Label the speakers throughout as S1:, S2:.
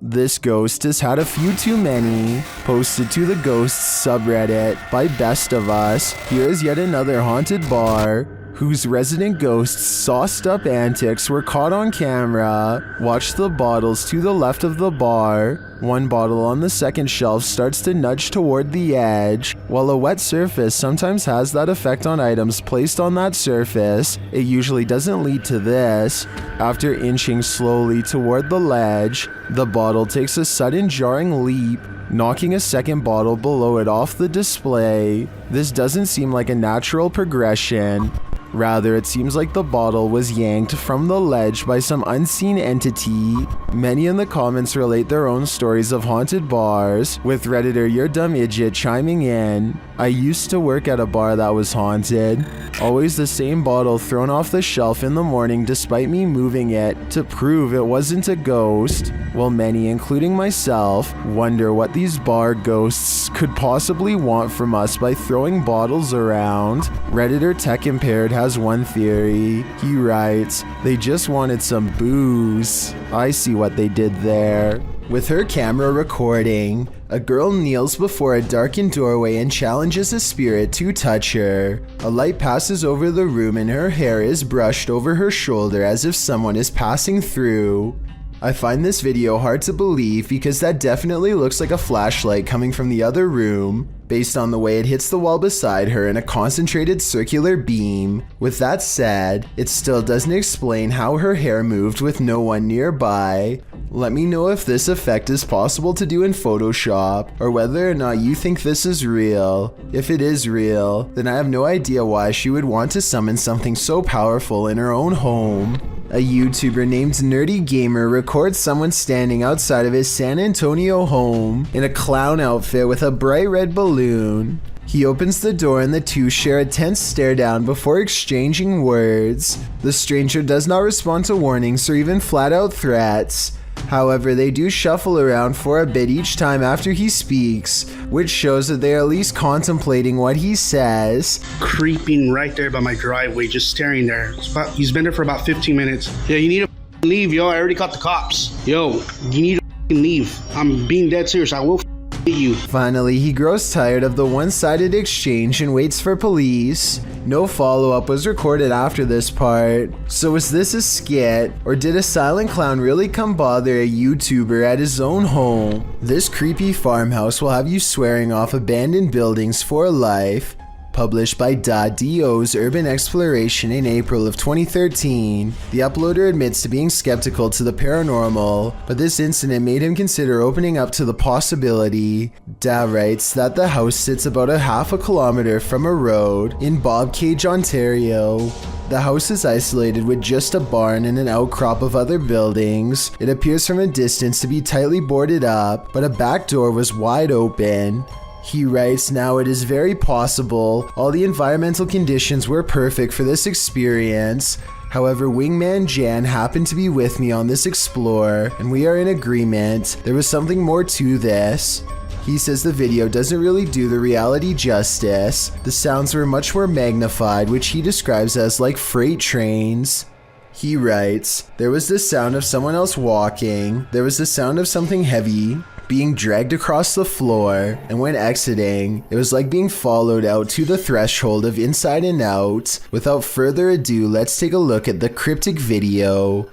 S1: This ghost has had a few too many. Posted to the ghosts subreddit by Best of Us, here is yet another haunted bar whose resident ghosts' sauced up antics were caught on camera. Watch the bottles to the left of the bar. One bottle on the second shelf starts to nudge toward the edge. While a wet surface sometimes has that effect on items placed on that surface, it usually doesn't lead to this. After inching slowly toward the ledge, the bottle takes a sudden jarring leap, knocking a second bottle below it off the display. This doesn't seem like a natural progression. Rather, it seems like the bottle was yanked from the ledge by some unseen entity. Many in the comments relate their own stories of haunted bars, with Redditor Your Dumb Idiot chiming in. I used to work at a bar that was haunted. Always the same bottle thrown off the shelf in the morning despite me moving it to prove it wasn't a ghost. While many, including myself, wonder what these bar ghosts could possibly want from us by throwing bottles around. Redditor Tech Impaired has one theory. He writes, "They just wanted some booze." I see what they did there. With her camera recording, a girl kneels before a darkened doorway and challenges a spirit to touch her. A light passes over the room and her hair is brushed over her shoulder as if someone is passing through. I find this video hard to believe because that definitely looks like a flashlight coming from the other room, based on the way it hits the wall beside her in a concentrated circular beam. With that said, it still doesn't explain how her hair moved with no one nearby. Let me know if this effect is possible to do in Photoshop, or whether or not you think this is real. If it is real, then I have no idea why she would want to summon something so powerful in her own home. A YouTuber named Nerdy Gamer records someone standing outside of his San Antonio home in a clown outfit with a bright red balloon. He opens the door and the two share a tense stare down before exchanging words. The stranger does not respond to warnings or even flat out threats. However, they do shuffle around for a bit each time after he speaks, which shows that they are at least contemplating what he says.
S2: Creeping right there by my driveway, just staring there. He's been there for about 15 minutes. Yeah, you need to leave, yo. I already caught the cops. Yo, you need to leave. I'm being dead serious. I will you.
S1: Finally, he grows tired of the one-sided exchange and waits for police. No follow-up was recorded after this part. So was this a skit, or did a silent clown really come bother a YouTuber at his own home? This creepy farmhouse will have you swearing off abandoned buildings for life. Published by .do's Urban Exploration in April of 2013. The uploader admits to being skeptical to the paranormal, but this incident made him consider opening up to the possibility. Da writes that the house sits about a half a kilometer from a road in Bobcage, Ontario. The house is isolated with just a barn and an outcrop of other buildings. It appears from a distance to be tightly boarded up, but a back door was wide open. He writes, "Now it is very possible all the environmental conditions were perfect for this experience. However, Wingman Jan happened to be with me on this explore, and we are in agreement. There was something more to this." He says the video doesn't really do the reality justice. The sounds were much more magnified, which he describes as like freight trains. He writes, "There was the sound of someone else walking. There was the sound of something heavy being dragged across the floor, and when exiting, it was like being followed out to the threshold of Inside and Out." Without further ado, let's take a look at the cryptic video.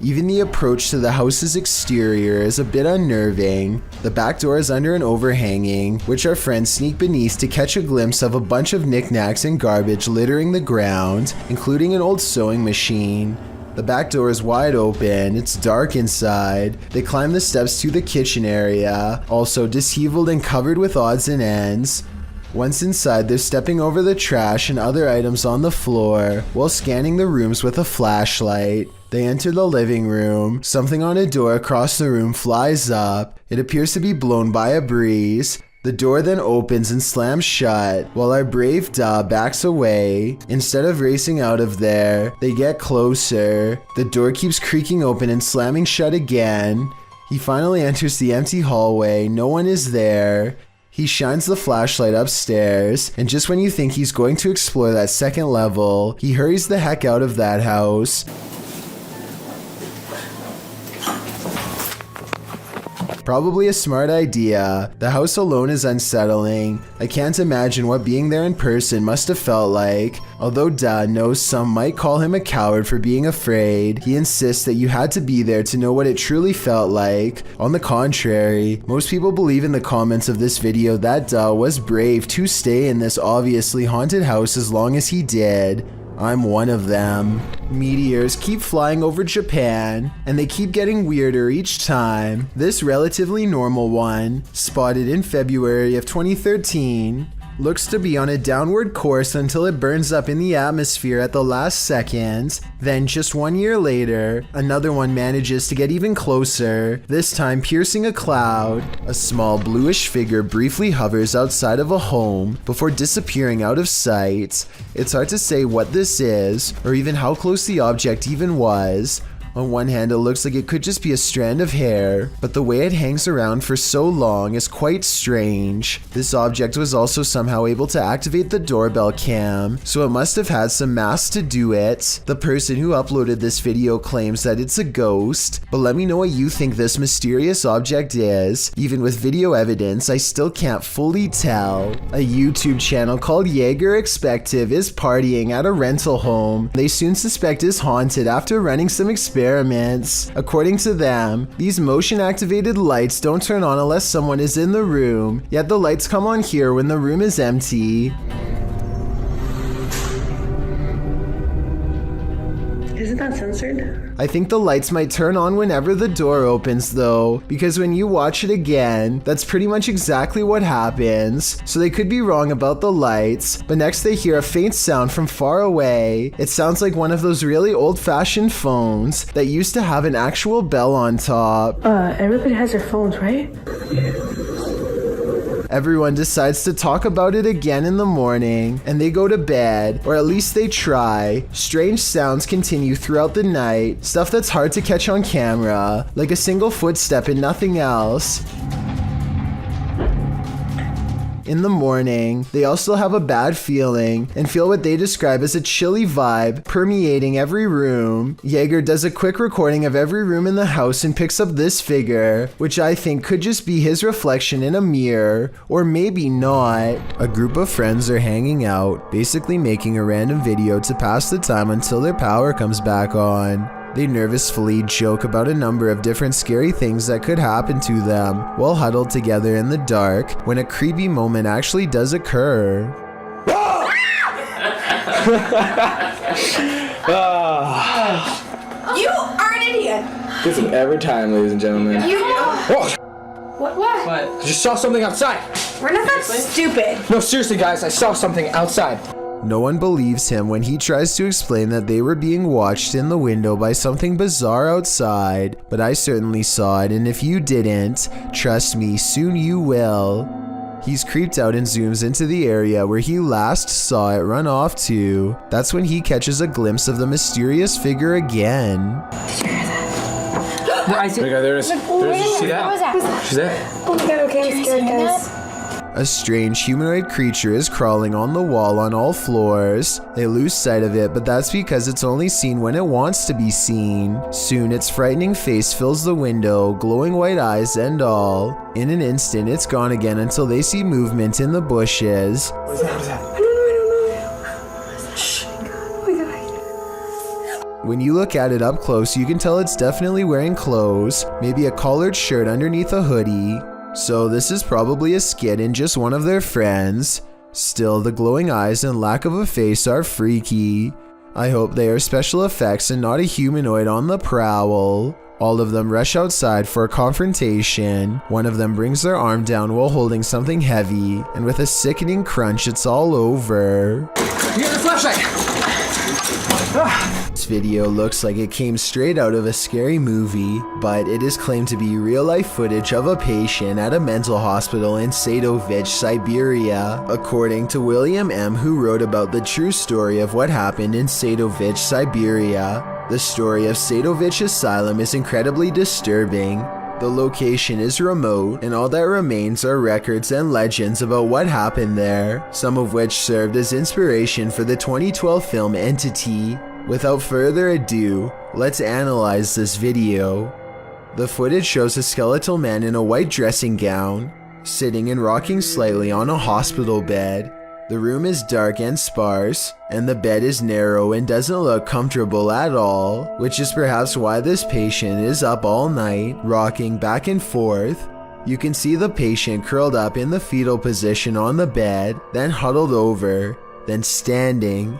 S1: Even the approach to the house's exterior is a bit unnerving. The back door is under an overhanging, which our friends sneak beneath to catch a glimpse of a bunch of knickknacks and garbage littering the ground, including an old sewing machine. The back door is wide open, it's dark inside. They climb the steps to the kitchen area, also disheveled and covered with odds and ends. Once inside, they're stepping over the trash and other items on the floor while scanning the rooms with a flashlight. They enter the living room. Something on a door across the room flies up. It appears to be blown by a breeze. The door then opens and slams shut, while our brave Da backs away. Instead of racing out of there, they get closer. The door keeps creaking open and slamming shut again. He finally enters the empty hallway. No one is there. He shines the flashlight upstairs, and just when you think he's going to explore that second level, he hurries the heck out of that house. Probably a smart idea. The house alone is unsettling. I can't imagine what being there in person must have felt like. Although Dad knows some might call him a coward for being afraid, he insists that you had to be there to know what it truly felt like. On the contrary, most people believe in the comments of this video that Da was brave to stay in this obviously haunted house as long as he did. I'm one of them. Meteors keep flying over Japan, and they keep getting weirder each time. This relatively normal one, spotted in February of 2013, looks to be on a downward course until it burns up in the atmosphere at the last second. Then just 1 year later, another one manages to get even closer, this time piercing a cloud. A small bluish figure briefly hovers outside of a home before disappearing out of sight. It's hard to say what this is, or even how close the object even was. On one hand, it looks like it could just be a strand of hair, but the way it hangs around for so long is quite strange. This object was also somehow able to activate the doorbell cam, so it must have had some mass to do it. The person who uploaded this video claims that it's a ghost, but let me know what you think this mysterious object is. Even with video evidence, I still can't fully tell. A YouTube channel called Jaeger Expective is partying at a rental home they soon suspect is haunted after running some experiments. According to them, these motion-activated lights don't turn on unless someone is in the room, yet the lights come on here when the room is empty.
S3: Isn't that censored?
S1: I think the lights might turn on whenever the door opens though, because when you watch it again, that's pretty much exactly what happens. So they could be wrong about the lights, but next they hear a faint sound from far away. It sounds like one of those really old-fashioned phones that used to have an actual bell on top.
S3: Everybody has their phones, right?
S1: Everyone decides to talk about it again in the morning, and they go to bed, or at least they try. Strange sounds continue throughout the night, stuff that's hard to catch on camera, like a single footstep and nothing else. In the morning, they all still have a bad feeling and feel what they describe as a chilly vibe permeating every room. Jaeger does a quick recording of every room in the house and picks up this figure, which I think could just be his reflection in a mirror, or maybe not. A group of friends are hanging out, basically making a random video to pass the time until their power comes back on. They nervously joke about a number of different scary things that could happen to them while huddled together in the dark when a creepy moment actually does occur.
S4: You are an idiot!
S5: This is every time, ladies and gentlemen.
S4: You
S5: Whoa!
S4: What?
S5: I just saw something outside.
S4: We're not that stupid.
S5: No, seriously, guys, I saw something outside.
S1: No one believes him when he tries to explain that they were being watched in the window by something bizarre outside, but I certainly saw it, and if you didn't, trust me, soon you will. He's creeped out and zooms into the area where he last saw it run off to. That's when he catches a glimpse of the mysterious figure again.
S5: I see. There it is. See that? She's there.
S3: Oh my god, okay, I'm scared, guys.
S1: A strange humanoid creature is crawling on the wall on all floors. They lose sight of it, but that's because it's only seen when it wants to be seen. Soon, its frightening face fills the window, glowing white eyes and all. In an instant, it's gone again until they see movement in the bushes.
S5: What is that? What is that?
S3: I don't know. Shh. Oh my god.
S1: When you look at it up close, you can tell it's definitely wearing clothes, maybe a collared shirt underneath a hoodie. So this is probably a skit in just one of their friends. Still, the glowing eyes and lack of a face are freaky. I hope they are special effects and not a humanoid on the prowl. All of them rush outside for a confrontation. One of them brings their arm down while holding something heavy, and with a sickening crunch, it's all over.
S5: You got the flashlight!
S1: This video looks like it came straight out of a scary movie, but it is claimed to be real-life footage of a patient at a mental hospital in Sadovich, Siberia. According to William M., who wrote about the true story of what happened in Sadovich, Siberia, the story of Sadovich Asylum is incredibly disturbing. The location is remote, and all that remains are records and legends about what happened there, some of which served as inspiration for the 2012 film Entity. Without further ado, let's analyze this video. The footage shows a skeletal man in a white dressing gown, sitting and rocking slightly on a hospital bed. The room is dark and sparse, and the bed is narrow and doesn't look comfortable at all, which is perhaps why this patient is up all night, rocking back and forth. You can see the patient curled up in the fetal position on the bed, then huddled over, then standing.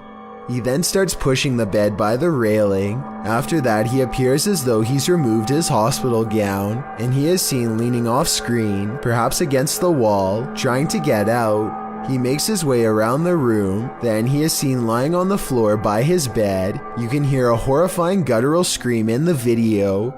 S1: He then starts pushing the bed by the railing. After that, he appears as though he's removed his hospital gown, and he is seen leaning off screen, perhaps against the wall, trying to get out. He makes his way around the room, then he is seen lying on the floor by his bed. You can hear a horrifying guttural scream in the video.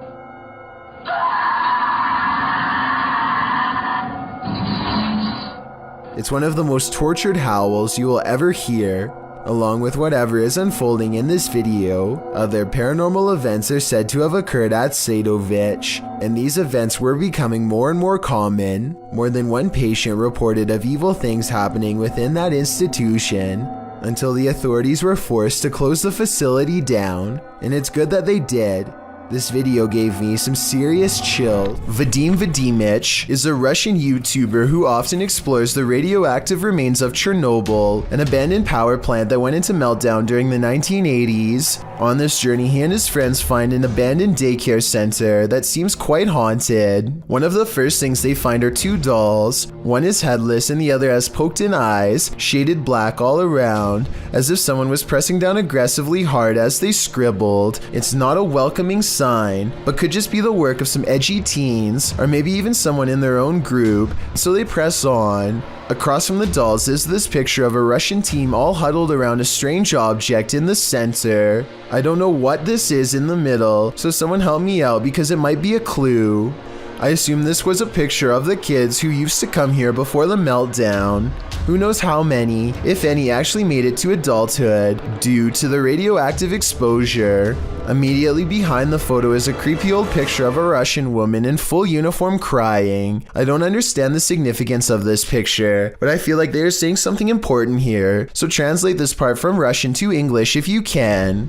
S1: It's one of the most tortured howls you will ever hear. Along with whatever is unfolding in this video, other paranormal events are said to have occurred at Sadovich, and these events were becoming more and more common. More than one patient reported of evil things happening within that institution, until the authorities were forced to close the facility down, and it's good that they did. This video gave me some serious chill. Vadim Vadimich is a Russian YouTuber who often explores the radioactive remains of Chernobyl, an abandoned power plant that went into meltdown during the 1980s. On this journey, he and his friends find an abandoned daycare center that seems quite haunted. One of the first things they find are two dolls. One is headless and the other has poked-in eyes, shaded black all around, as if someone was pressing down aggressively hard as they scribbled. It's not a welcoming sign, but could just be the work of some edgy teens, or maybe even someone in their own group, so they press on. Across from the dolls is this picture of a Russian team all huddled around a strange object in the center. I don't know what this is in the middle, so someone help me out because it might be a clue. I assume this was a picture of the kids who used to come here before the meltdown. Who knows how many, if any, actually made it to adulthood due to the radioactive exposure. Immediately behind the photo is a creepy old picture of a Russian woman in full uniform crying. I don't understand the significance of this picture, but I feel like they are saying something important here. So translate this part from Russian to English if you can.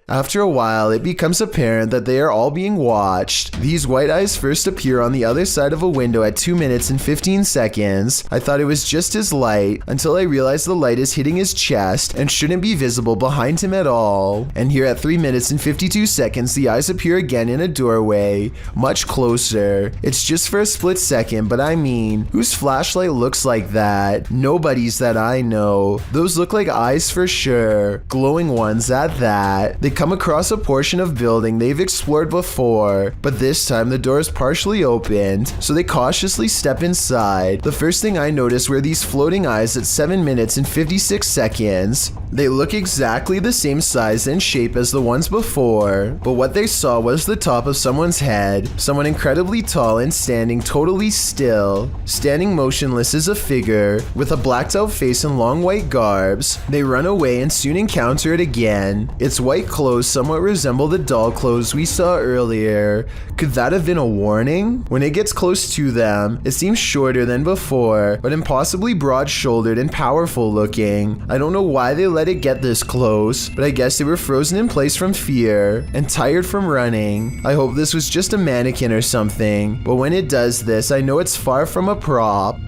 S1: After a while, it becomes apparent that they are all being watched. These white eyes first appear on the other side of a window at 2 minutes and 15 seconds. I thought it was just his light, until I realized the light is hitting his chest and shouldn't be visible behind him at all. And here at 3 minutes and 52 seconds, the eyes appear again in a doorway, much closer. It's just for a split second, but I mean, whose flashlight looks like that? Nobody's that I know. Those look like eyes for sure, glowing ones at that. They come across a portion of building they've explored before, but this time the door is partially opened, so they cautiously step inside. The first thing I noticed were these floating eyes at 7 minutes and 56 seconds. They look exactly the same size and shape as the ones before, but what they saw was the top of someone's head, someone incredibly tall and standing totally still. Standing motionless is a figure with a blacked out face and long white garbs. They run away and soon encounter it again. Its white clothes somewhat resemble the doll clothes we saw earlier. Could that have been a warning? When it gets close to them, it seems shorter than before, but impossibly broad-shouldered and powerful looking. I don't know why they let it get this close, but I guess they were frozen in place from fear and tired from running. I hope this was just a mannequin or something, but when it does this, I know it's far from a prop.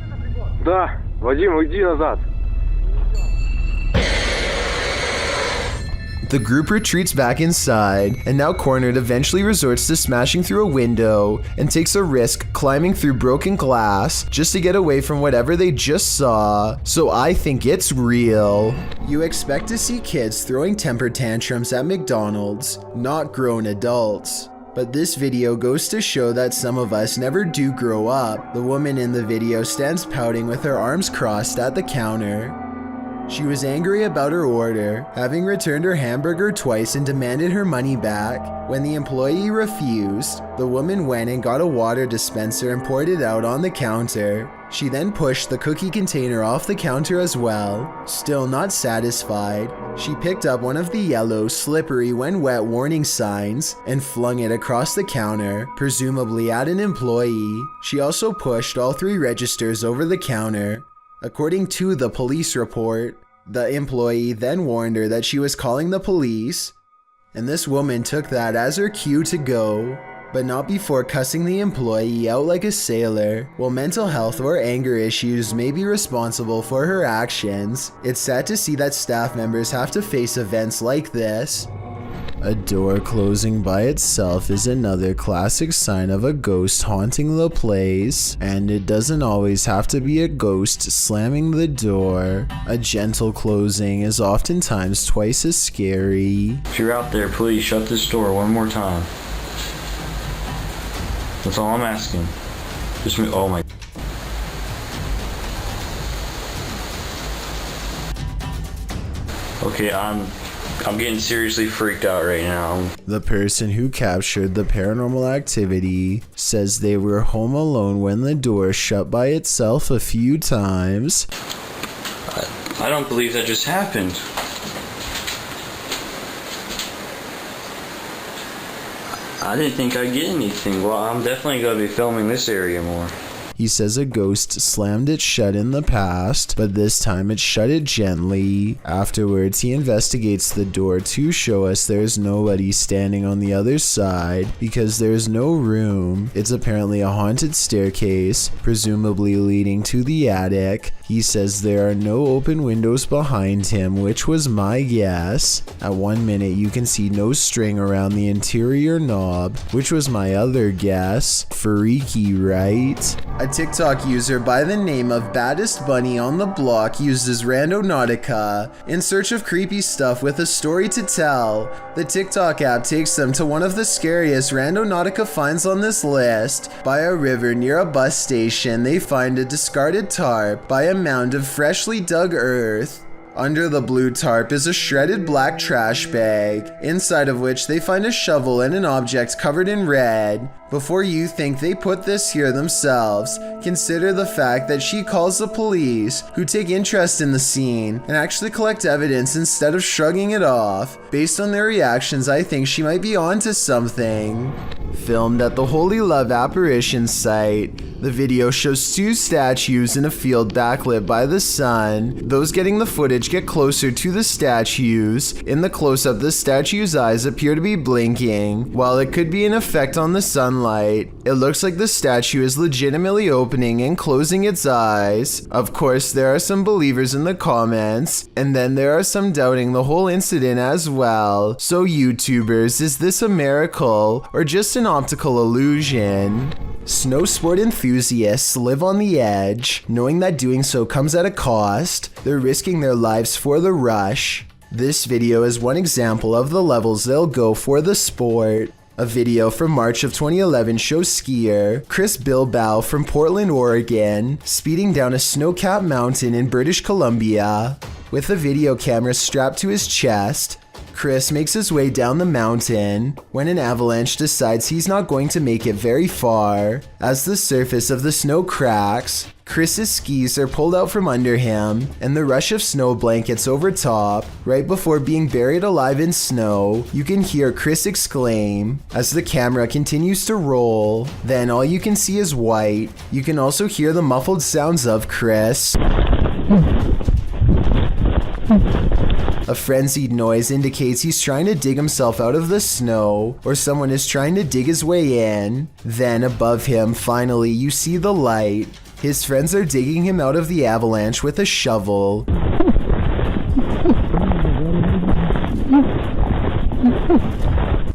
S6: Да, Вадим, уйди назад.
S1: The group retreats back inside, and now cornered eventually resorts to smashing through a window and takes a risk climbing through broken glass just to get away from whatever they just saw. So I think it's real. You expect to see kids throwing temper tantrums at McDonald's, not grown adults. But this video goes to show that some of us never do grow up. The woman in the video stands pouting with her arms crossed at the counter. She was angry about her order, having returned her hamburger twice and demanded her money back. When the employee refused, the woman went and got a water dispenser and poured it out on the counter. She then pushed the cookie container off the counter as well. Still not satisfied, she picked up one of the yellow, slippery when wet warning signs and flung it across the counter, presumably at an employee. She also pushed all 3 registers over the counter. According to the police report, the employee then warned her that she was calling the police, and this woman took that as her cue to go, but not before cussing the employee out like a sailor. While mental health or anger issues may be responsible for her actions, it's sad to see that staff members have to face events like this. A door closing by itself is another classic sign of a ghost haunting the place, and it doesn't always have to be a ghost slamming the door. A gentle closing is oftentimes twice as scary.
S7: If you're out there, please shut this door one more time. That's all I'm asking. Just me. Oh my. Okay, I'm getting seriously freaked out right now.
S1: The person who captured the paranormal activity says they were home alone when the door shut by itself a few times.
S7: I don't believe that just happened. I didn't think I'd get anything. Well, I'm definitely going to be filming this area more.
S1: He says a ghost slammed it shut in the past, but this time it shut it gently. Afterwards, he investigates the door to show us there's nobody standing on the other side because there's no room. It's apparently a haunted staircase, presumably leading to the attic. He says there are no open windows behind him, which was my guess. At 1 minute, you can see no string around the interior knob, which was my other guess. Freaky, right? A TikTok user by the name of Baddest Bunny on the Block uses Randonautica in search of creepy stuff with a story to tell. The TikTok app takes them to one of the scariest Randonautica finds on this list. By a river near a bus station, they find a discarded tarp by a mound of freshly dug earth. Under the blue tarp is a shredded black trash bag, inside of which they find a shovel and an object covered in red. Before you think they put this here themselves, consider the fact that she calls the police, who take interest in the scene and actually collect evidence instead of shrugging it off. Based on their reactions, I think she might be onto something. Filmed at the Holy Love Apparition site, the video shows 2 statues in a field backlit by the sun. Those getting the footage get closer to the statues. In the close-up, the statue's eyes appear to be blinking. While it could be an effect on the sunlight, it looks like the statue is legitimately opening and closing its eyes. Of course, there are some believers in the comments, and then there are some doubting the whole incident as well. So YouTubers, is this a miracle or just an optical illusion? Snow sport enthusiasts live on the edge, knowing that doing so comes at a cost. They're risking their lives for the rush. This video is one example of the levels they'll go for the sport. A video from March of 2011 shows skier Chris Bilbao from Portland, Oregon, speeding down a snow-capped mountain in British Columbia. With a video camera strapped to his chest, Chris makes his way down the mountain when an avalanche decides he's not going to make it very far. As the surface of the snow cracks, Chris's skis are pulled out from under him, and the rush of snow blankets over top. Right before being buried alive in snow, you can hear Chris exclaim as the camera continues to roll. Then all you can see is white. You can also hear the muffled sounds of Chris. A frenzied noise indicates he's trying to dig himself out of the snow, or someone is trying to dig his way in. Then above him, finally, you see the light. His friends are digging him out of the avalanche with a shovel.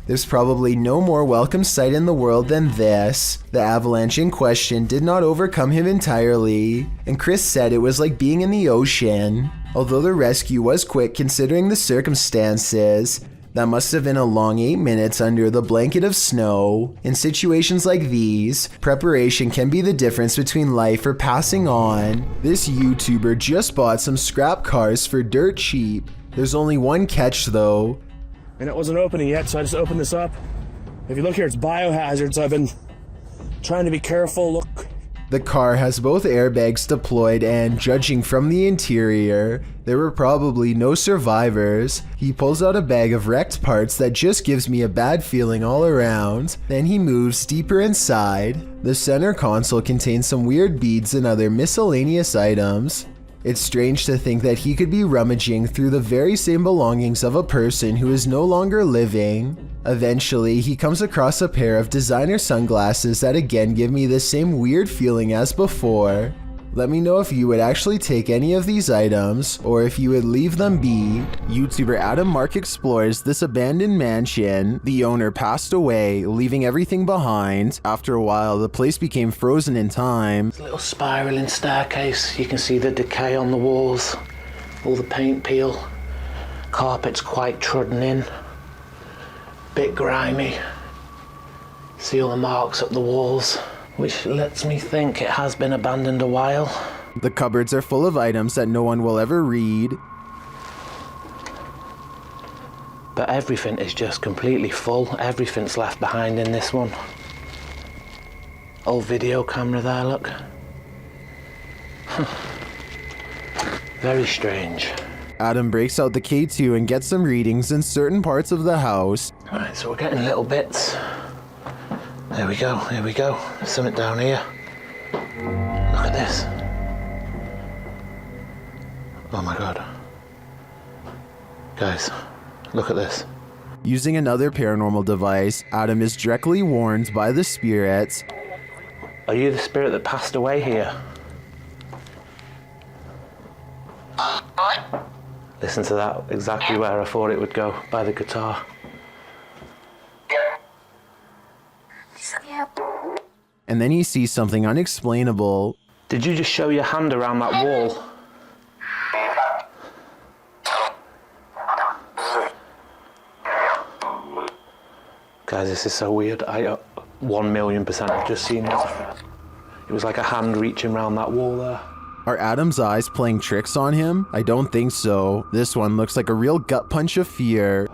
S1: There's probably no more welcome sight in the world than this. The avalanche in question did not overcome him entirely, and Chris said it was like being in the ocean. Although the rescue was quick considering the circumstances, that must have been a long 8 minutes under the blanket of snow. In situations like these, preparation can be the difference between life or passing on. This YouTuber just bought some scrap cars for dirt cheap. There's only one catch though.
S8: And it wasn't opening yet, so I just opened this up. If you look here, it's biohazard, so I've been trying to be careful. Look,
S1: The car has both airbags deployed and, judging from the interior, there were probably no survivors. He pulls out a bag of wrecked parts that just gives me a bad feeling all around. Then he moves deeper inside. The center console contains some weird beads and other miscellaneous items. It's strange to think that he could be rummaging through the very same belongings of a person who is no longer living. Eventually, he comes across a pair of designer sunglasses that again give me the same weird feeling as before. Let me know if you would actually take any of these items, or if you would leave them be. YouTuber Adam Mark explores this abandoned mansion. The owner passed away, leaving everything behind. After a while, the place became frozen in time.
S9: Little spiraling staircase. You can see the decay on the walls, all the paint peel. Carpet's quite trodden in, bit grimy. See all the marks up the walls, which lets me think it has been abandoned a while.
S1: The cupboards are full of items that no one will ever read.
S9: But everything is just completely full. Everything's left behind in this one. Old video camera there, look. Very strange.
S1: Adam breaks out the K2 and gets some readings in certain parts of the house.
S9: Right, so we're getting little bits. There we go, here we go. There's something down here. Look at this. Oh my God. Guys, look at this.
S1: Using another paranormal device, Adam is directly warned by the spirits.
S9: Are you the spirit that passed away here? Listen to that, exactly where I thought it would go, by the guitar.
S1: And then he sees something unexplainable.
S9: Did you just show your hand around that wall? Guys, this is so weird. I 1,000,000% have just seen it. It was like a hand reaching around that wall there.
S1: Are Adam's eyes playing tricks on him? I don't think so. This one looks like a real gut punch of fear.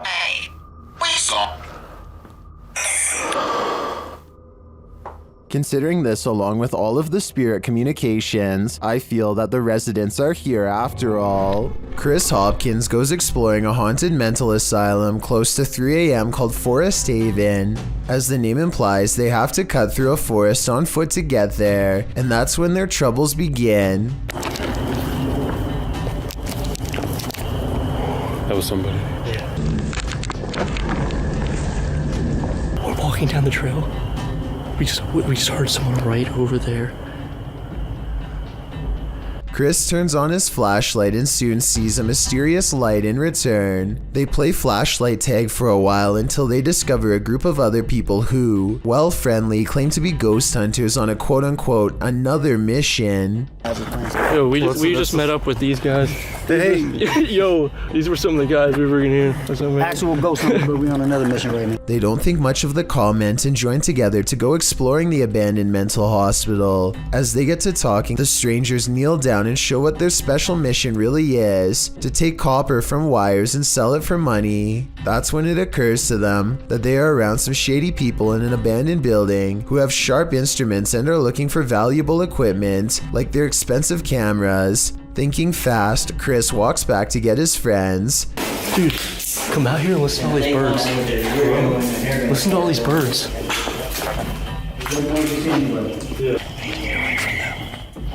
S1: Considering this along with all of the spirit communications, I feel that the residents are here after all. Chris Hopkins goes exploring a haunted mental asylum close to 3 a.m. called Forest Haven. As the name implies, they have to cut through a forest on foot to get there, and that's when their troubles begin.
S8: That was somebody.
S10: Yeah. We're walking down the trail. We just heard someone right over there.
S1: Chris turns on his flashlight and soon sees a mysterious light in return. They play flashlight tag for a while until they discover a group of other people who, while friendly, claim to be ghost hunters on a quote-unquote another mission.
S8: Yo, we just met up with these guys.
S2: Hey.
S8: Yo, these were some of the guys we were in here.
S2: Actual ghost hunters, but we're on another mission right now.
S1: They don't think much of the comment and join together to go exploring the abandoned mental hospital. As they get to talking, the strangers kneel down and show what their special mission really is: to take copper from wires and sell it for money. That's when it occurs to them that they are around some shady people in an abandoned building who have sharp instruments and are looking for valuable equipment, like their expensive cameras. Thinking fast, Chris walks back to get his friends.
S10: Dude, come out here and listen to all these birds. Listen to all these birds.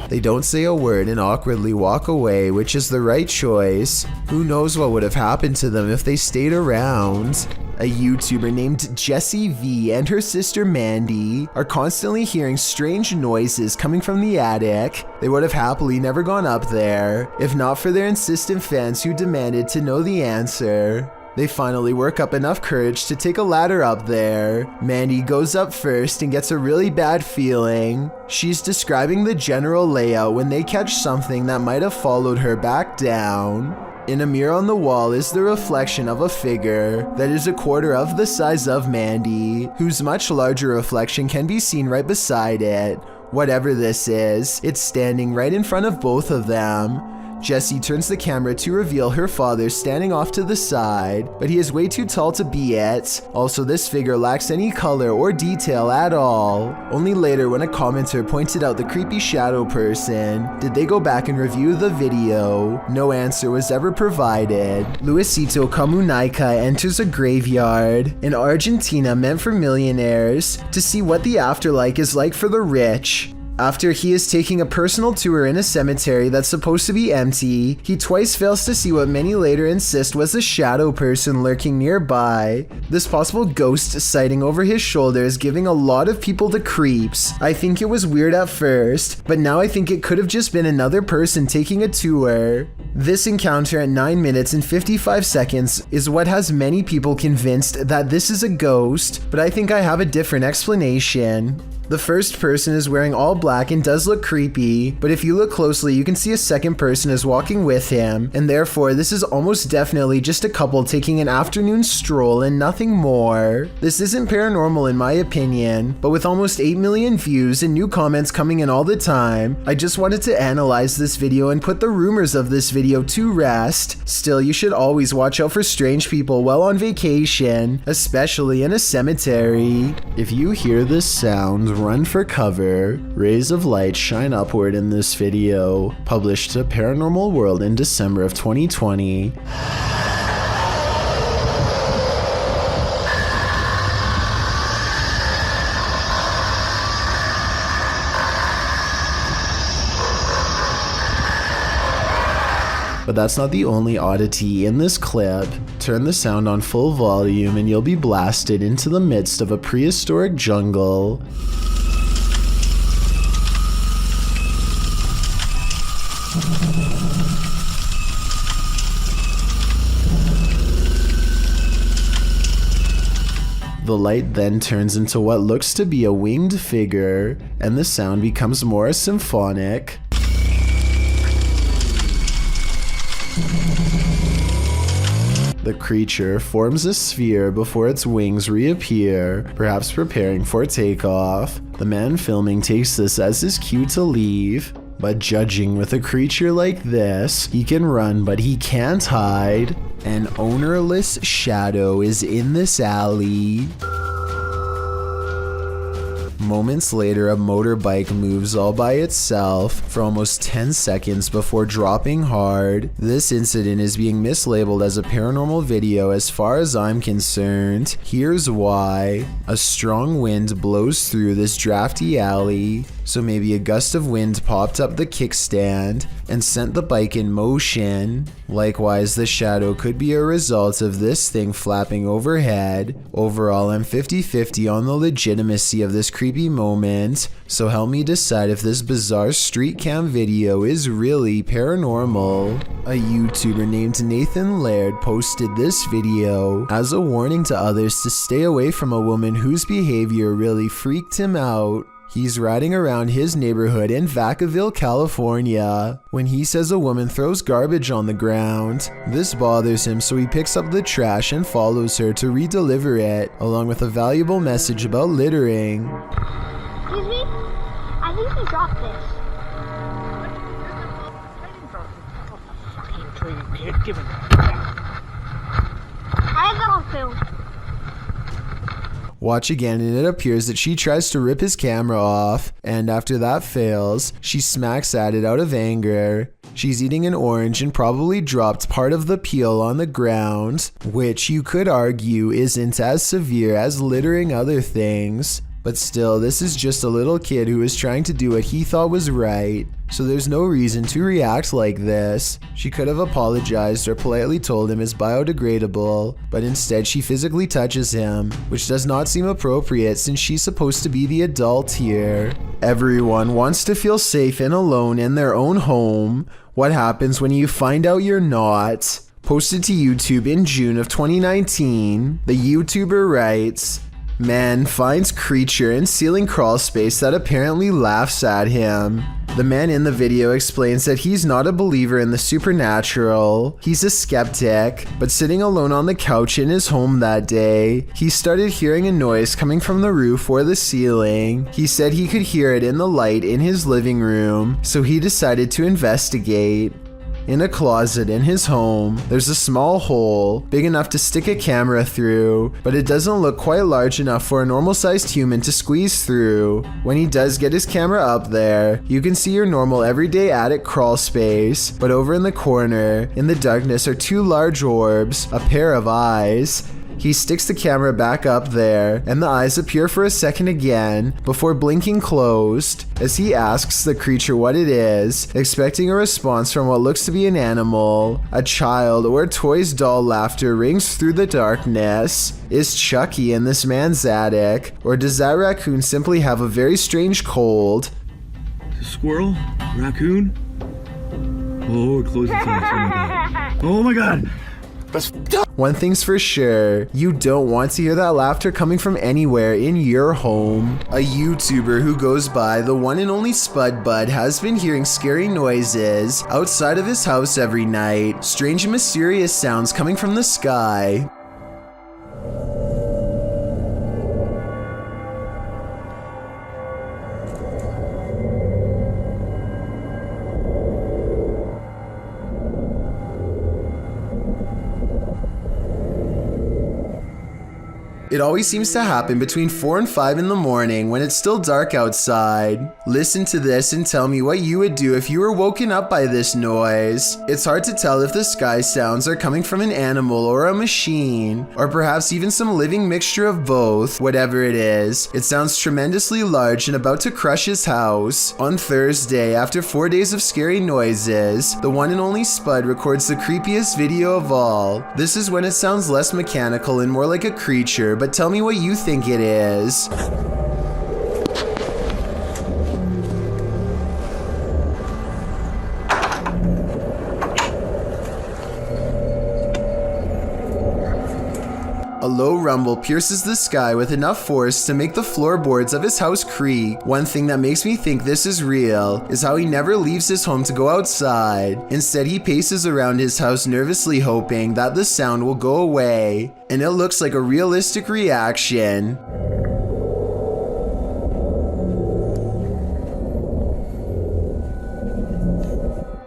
S1: They don't say a word and awkwardly walk away, which is the right choice. Who knows what would have happened to them if they stayed around? A YouTuber named Jessie V and her sister Mandy are constantly hearing strange noises coming from the attic. They would have happily never gone up there, if not for their insistent fans who demanded to know the answer. They finally work up enough courage to take a ladder up there. Mandy goes up first and gets a really bad feeling. She's describing the general layout when they catch something that might have followed her back down. In a mirror on the wall is the reflection of a figure that is a quarter of the size of Mandy, whose much larger reflection can be seen right beside it. Whatever this is, it's standing right in front of both of them. Jessie turns the camera to reveal her father standing off to the side, but he is way too tall to be it. Also, this figure lacks any color or detail at all. Only later, when a commenter pointed out the creepy shadow person, did they go back and review the video. No answer was ever provided. Luisito Comunica enters a graveyard in Argentina meant for millionaires to see what the afterlife is like for the rich. After he is taking a personal tour in a cemetery that's supposed to be empty, he twice fails to see what many later insist was a shadow person lurking nearby. This possible ghost sighting over his shoulder is giving a lot of people the creeps. I think it was weird at first, but now I think it could have just been another person taking a tour. This encounter at 9 minutes and 55 seconds is what has many people convinced that this is a ghost, but I think I have a different explanation. The first person is wearing all black and does look creepy, but if you look closely you can see a second person is walking with him, and therefore this is almost definitely just a couple taking an afternoon stroll and nothing more. This isn't paranormal in my opinion, but with almost 8 million views and new comments coming in all the time, I just wanted to analyze this video and put the rumors of this video to rest. Still, you should always watch out for strange people while on vacation, especially in a cemetery. If you hear this sound, run for cover. Rays of light shine upward in this video, published to Paranormal World in December of 2020. But that's not the only oddity in this clip. Turn the sound on full volume and you'll be blasted into the midst of a prehistoric jungle. The light then turns into what looks to be a winged figure, and the sound becomes more symphonic. The creature forms a sphere before its wings reappear, perhaps preparing for takeoff. The man filming takes this as his cue to leave. But judging with a creature like this, he can run but he can't hide. An ownerless shadow is in this alley. Moments later, a motorbike moves all by itself for almost 10 seconds before dropping hard. This incident is being mislabeled as a paranormal video as far as I'm concerned. Here's why. A strong wind blows through this drafty alley, so maybe a gust of wind popped up the kickstand and sent the bike in motion. Likewise, the shadow could be a result of this thing flapping overhead. Overall, I'm 50-50 on the legitimacy of this creepy moment, so help me decide if this bizarre street cam video is really paranormal. A YouTuber named Nathan Laird posted this video as a warning to others to stay away from a woman whose behavior really freaked him out. He's riding around his neighborhood in Vacaville, California, when he says a woman throws garbage on the ground. This bothers him, so he picks up the trash and follows her to redeliver it, along with a valuable message about littering.
S11: Excuse me? I think he dropped this.
S9: Here, give it.
S11: I have that on film.
S1: Watch again and it appears that she tries to rip his camera off, and after that fails, she smacks at it out of anger. She's eating an orange and probably dropped part of the peel on the ground, which you could argue isn't as severe as littering other things. But still, this is just a little kid who is trying to do what he thought was right, so there's no reason to react like this. She could have apologized or politely told him it's biodegradable, but instead she physically touches him, which does not seem appropriate since she's supposed to be the adult here. Everyone wants to feel safe and alone in their own home. What happens when you find out you're not? Posted to YouTube in June of 2019, the YouTuber writes, "Man finds creature in ceiling crawl space that apparently laughs at him." The man in the video explains that he's not a believer in the supernatural. He's a skeptic, but sitting alone on the couch in his home that day, he started hearing a noise coming from the roof or the ceiling. He said he could hear it in the light in his living room, so he decided to investigate. In a closet in his home, there's a small hole, big enough to stick a camera through, but it doesn't look quite large enough for a normal-sized human to squeeze through. When he does get his camera up there, you can see your normal everyday attic crawl space, but over in the corner, in the darkness, are two large orbs, a pair of eyes. He sticks the camera back up there, and the eyes appear for a second again, before blinking closed, as he asks the creature what it is, expecting a response from what looks to be an animal. A child or a toy's doll laughter rings through the darkness. Is Chucky in this man's attic, or does that raccoon simply have a very strange cold?
S12: Squirrel? Raccoon? Oh, it closed its eyes. Oh my god! That's
S1: One thing's for sure, you don't want to hear that laughter coming from anywhere in your home. A YouTuber who goes by the one and only Spud Bud has been hearing scary noises outside of his house every night. Strange and mysterious sounds coming from the sky. It always seems to happen between 4 and 5 in the morning when it's still dark outside. Listen to this and tell me what you would do if you were woken up by this noise. It's hard to tell if the sky sounds are coming from an animal or a machine, or perhaps even some living mixture of both. Whatever it is, it sounds tremendously large and about to crush his house. On Thursday, after 4 days of scary noises, the one and only Spud records the creepiest video of all. This is when it sounds less mechanical and more like a creature, but tell me what you think it is. A low rumble pierces the sky with enough force to make the floorboards of his house creak. One thing that makes me think this is real is how he never leaves his home to go outside. Instead, he paces around his house nervously hoping that the sound will go away. And it looks like a realistic reaction.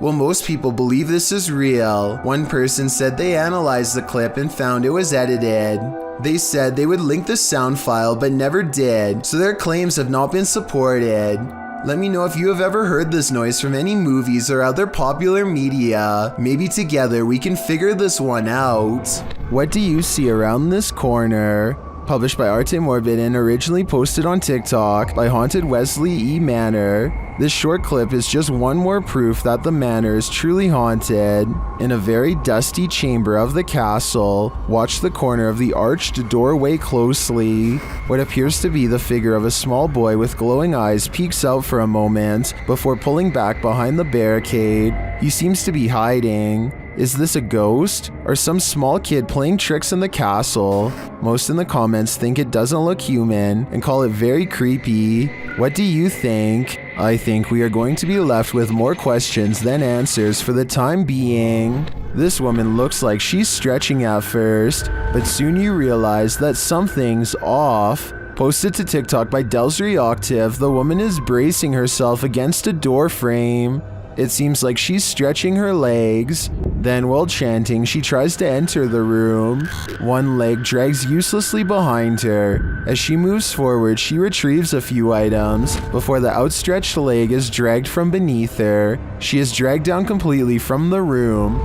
S1: Well, most people believe this is real. One person said they analyzed the clip and found it was edited. They said they would link the sound file but never did, so their claims have not been supported. Let me know if you have ever heard this noise from any movies or other popular media. Maybe together we can figure this one out. What do you see around this corner? Published by Arte Morbid and originally posted on TikTok by Haunted Wesley E. Manor. This short clip is just one more proof that the manor is truly haunted. In a very dusty chamber of the castle, watch the corner of the arched doorway closely. What appears to be the figure of a small boy with glowing eyes peeks out for a moment before pulling back behind the barricade. He seems to be hiding. Is this a ghost or some small kid playing tricks in the castle? Most in the comments think it doesn't look human and call it very creepy. What do you think? I think we are going to be left with more questions than answers for the time being. This woman looks like she's stretching at first, but soon you realize that something's off. Posted to TikTok by Delsry Octave, the woman is bracing herself against a door frame. It seems like she's stretching her legs. Then, while chanting, she tries to enter the room. One leg drags uselessly behind her. As she moves forward, she retrieves a few items before the outstretched leg is dragged from beneath her. She is dragged down completely from the room.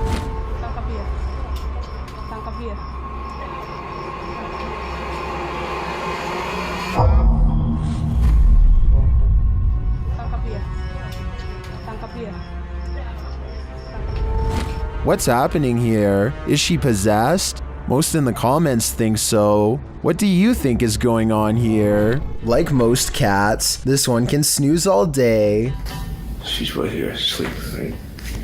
S1: What's happening here? Is she possessed? Most in the comments think so. What do you think is going on here? Like most cats, this one can snooze all day.
S6: She's right here, sleeping, right?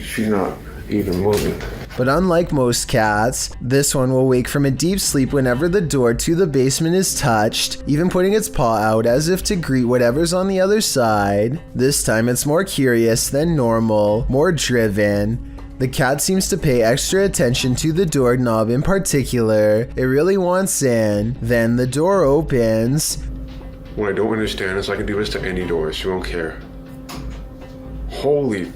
S6: She's not even moving.
S1: But unlike most cats, this one will wake from a deep sleep whenever the door to the basement is touched, even putting its paw out as if to greet whatever's on the other side. This time it's more curious than normal, more driven. The cat seems to pay extra attention to the doorknob in particular. It really wants in. Then the door opens.
S6: What I don't understand is I can do this to any door. She won't care. Holy.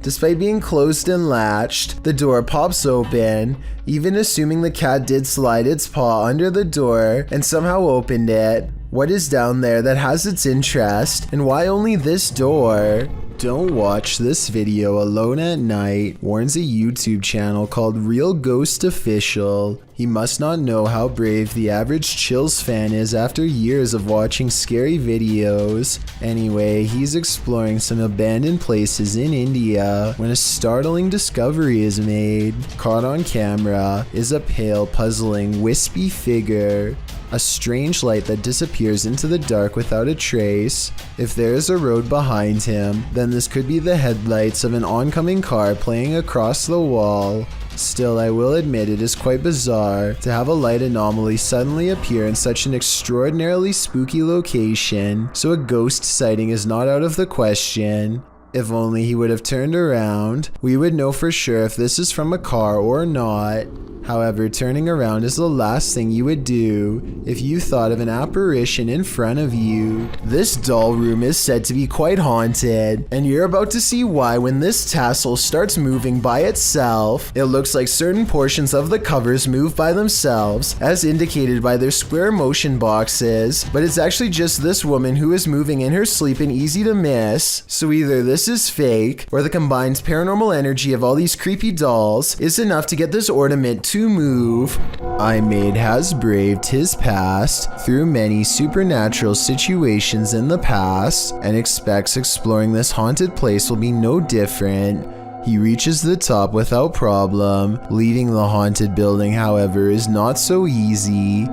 S1: Despite being closed and latched, the door pops open, even assuming the cat did slide its paw under the door and somehow opened it. What is down there that has its interest, and why only this door? Don't watch this video alone at night, warns a YouTube channel called Real Ghost Official. He must not know how brave the average Chills fan is after years of watching scary videos. Anyway, he's exploring some abandoned places in India when a startling discovery is made. Caught on camera is a pale, puzzling, wispy figure. A strange light that disappears into the dark without a trace. If there is a road behind him, then this could be the headlights of an oncoming car playing across the wall. Still, I will admit it is quite bizarre to have a light anomaly suddenly appear in such an extraordinarily spooky location, so a ghost sighting is not out of the question. If only he would have turned around, we would know for sure if this is from a car or not. However, turning around is the last thing you would do if you thought of an apparition in front of you. This doll room is said to be quite haunted, and you're about to see why when this tassel starts moving by itself. It looks like certain portions of the covers move by themselves, as indicated by their square motion boxes, but it's actually just this woman who is moving in her sleep and easy to miss. So either this is fake, or the combined paranormal energy of all these creepy dolls is enough to get this ornament to move. iMade has braved his past through many supernatural situations in the past and expects exploring this haunted place will be no different. He reaches the top without problem. Leaving the haunted building, however, is not so easy.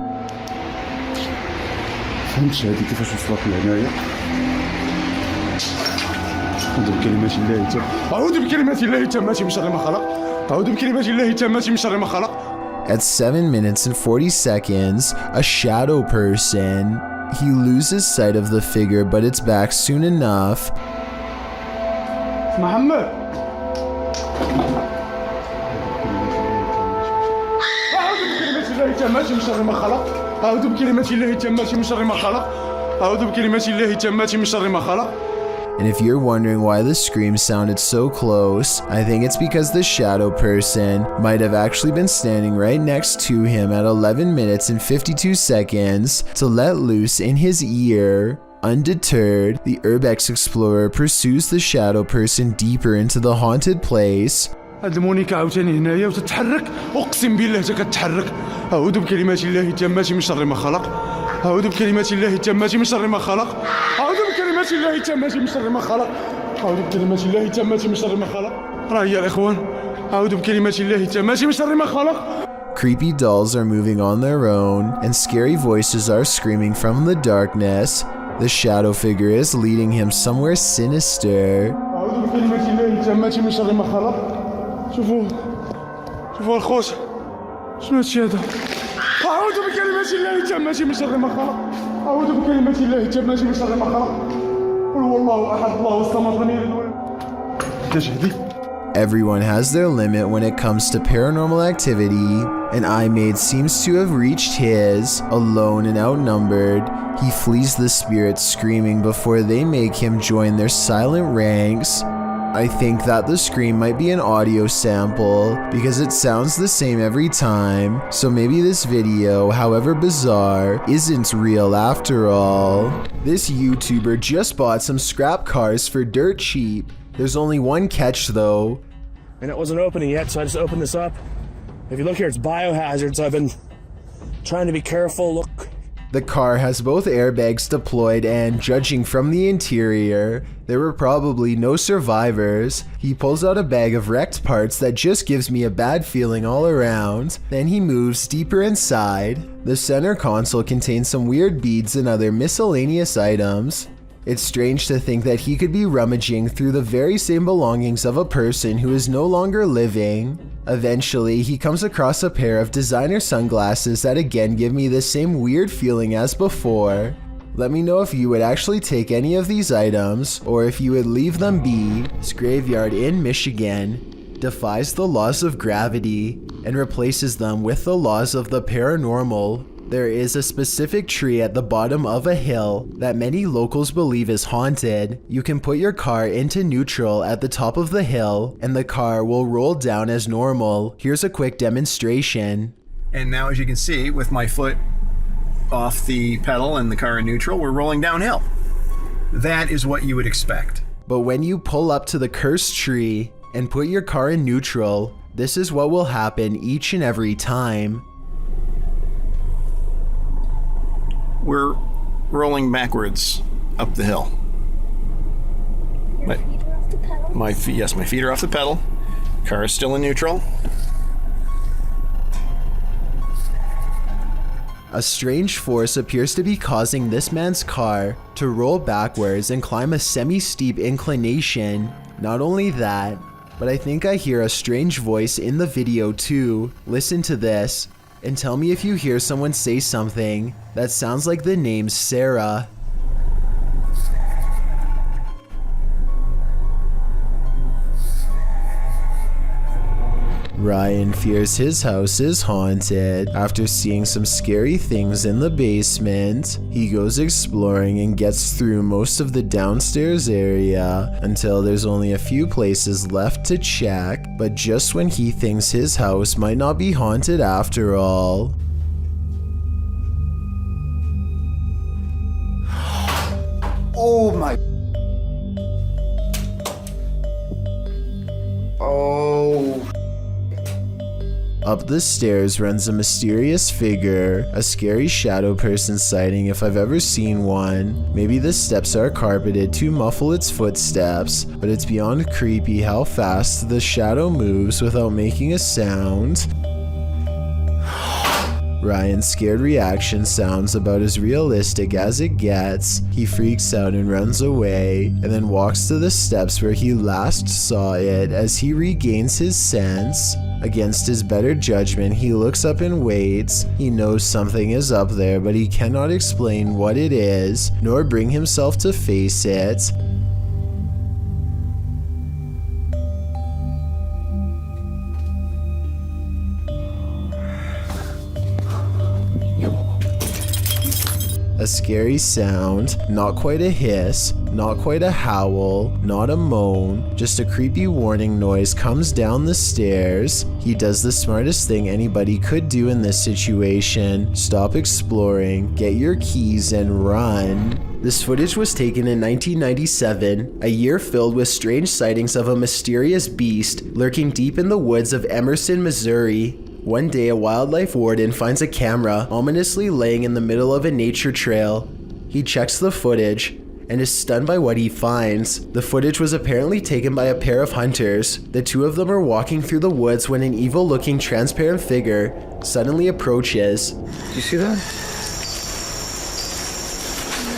S12: فهمتش هذه كيفاش وصلت لهنايا. أعوذ بكلمات الله أعوذ بكلمات الله التامات من شر ما خلق. أعوذ بكلمات الله التامات من شر ما خلق.
S1: At 7 minutes and 40 seconds, a shadow person. He loses sight of the figure, but it's back soon enough.
S12: محمد. أعوذ بكلمات الله التامات من شر ما خلق. أعوذ بكلمات الله التامات من شر ما خلق. أعوذ بكلمات الله التامات من شر ما خلق.
S1: And if you're wondering why the scream sounded so close, I think it's because the shadow person might have actually been standing right next to him at 11 minutes and 52 seconds to let loose in his ear. Undeterred, the Urbex explorer pursues the shadow person deeper into the haunted place.
S12: هاد المونيكا عاوتاني هنايا وتتحرك اقسم بالله تتحرك. اعوذ بكلمات الله التامات من شر ما خلق. أعوذ بكلمات الله التامات من شر ما خلق. أعوذ بكلمات الله التامات من شر ما خلق. أعوذ بكلمات الله التامات من شر ما خلق. راه هي الإخوان. أعوذ بكلمات الله التامات من شر ما خلق.
S1: Creepy dolls are moving on their own, and scary voices are screaming from the darkness. The shadow figure is leading him somewhere sinister.
S12: أعوذ بكلمات الله التامات من شر ما خلق. شوفوا الخوش. شنو هادشي هذا؟ أعوذ بكلمات الله التامات من شر ما خلق. أعوذ بكلمات الله التامات من شر ما خلق. قل هو الله أحد الله الصمد لم يلد ولم يولد.
S1: Everyone has their limit when it comes to paranormal activity, and iMade seems to have reached his. Alone and outnumbered, he flees the spirits screaming before they make him join their silent ranks. I think that the scream might be an audio sample because it sounds the same every time, so maybe this video, however bizarre, isn't real after all. This YouTuber just bought some scrap cars for dirt cheap. There's only one catch though.
S8: And it wasn't opening yet, so I just opened this up. If you look here, it's biohazard, so I've been trying to be careful. Look.
S1: The car has both airbags deployed and, judging from the interior, there were probably no survivors. He pulls out a bag of wrecked parts that just gives me a bad feeling all around. Then he moves deeper inside. The center console contains some weird beads and other miscellaneous items. It's strange to think that he could be rummaging through the very same belongings of a person who is no longer living. Eventually, he comes across a pair of designer sunglasses that again give me the same weird feeling as before. Let me know if you would actually take any of these items, or if you would leave them be. This graveyard in Michigan defies the laws of gravity and replaces them with the laws of the paranormal. There is a specific tree at the bottom of a hill that many locals believe is haunted. You can put your car into neutral at the top of the hill and the car will roll down as normal. Here's a quick demonstration.
S13: And now, as you can see, with my foot off the pedal and the car in neutral, we're rolling downhill. That is what you would expect.
S1: But when you pull up to the cursed tree and put your car in neutral, this is what will happen each and every time.
S13: We're rolling backwards up the hill. My feet are off the pedal. Car is still in neutral.
S1: A strange force appears to be causing this man's car to roll backwards and climb a semi-steep inclination. Not only that, but I think I hear a strange voice in the video too. Listen to this and tell me if you hear someone say something that sounds like the name Sarah. Ryan fears his house is haunted. After seeing some scary things in the basement, he goes exploring and gets through most of the downstairs area until there's only a few places left to check, but just when he thinks his house might not be haunted after all.
S13: Oh my. Oh.
S1: Up the stairs runs a mysterious figure, a scary shadow person sighting if I've ever seen one. Maybe the steps are carpeted to muffle its footsteps, but it's beyond creepy how fast the shadow moves without making a sound. Ryan's scared reaction sounds about as realistic as it gets. He freaks out and runs away, and then walks to the steps where he last saw it as he regains his sense. Against his better judgment, he looks up and waits. He knows something is up there, but he cannot explain what it is, nor bring himself to face it. A scary sound, not quite a hiss, not quite a howl, not a moan, just a creepy warning noise comes down the stairs. He does the smartest thing anybody could do in this situation. Stop exploring, get your keys and run. This footage was taken in 1997, a year filled with strange sightings of a mysterious beast lurking deep in the woods of Emerson, Missouri. One day, a wildlife warden finds a camera ominously laying in the middle of a nature trail. He checks the footage and is stunned by what he finds. The footage was apparently taken by a pair of hunters. The two of them are walking through the woods when an evil-looking transparent figure suddenly approaches.
S6: Do you see that?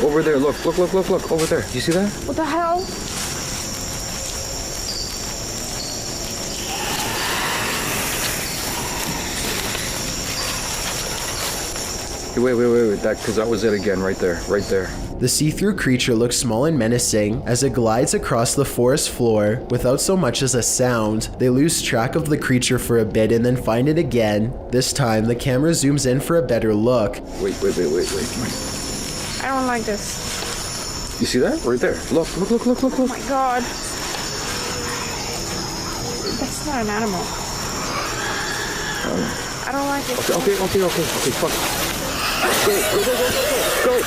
S6: Over there, look, over there. Do you see that?
S11: What the hell?
S6: Wait, that was it again, right there.
S1: The see-through creature looks small and menacing as it glides across the forest floor without so much as a sound. They lose track of the creature for a bit and then find it again. This time, the camera zooms in for a better look.
S6: Wait.
S11: I don't like this.
S6: You see that? Right there. Look.
S11: Oh my god. That's not an animal. I don't like it.
S6: Okay, fuck. Go.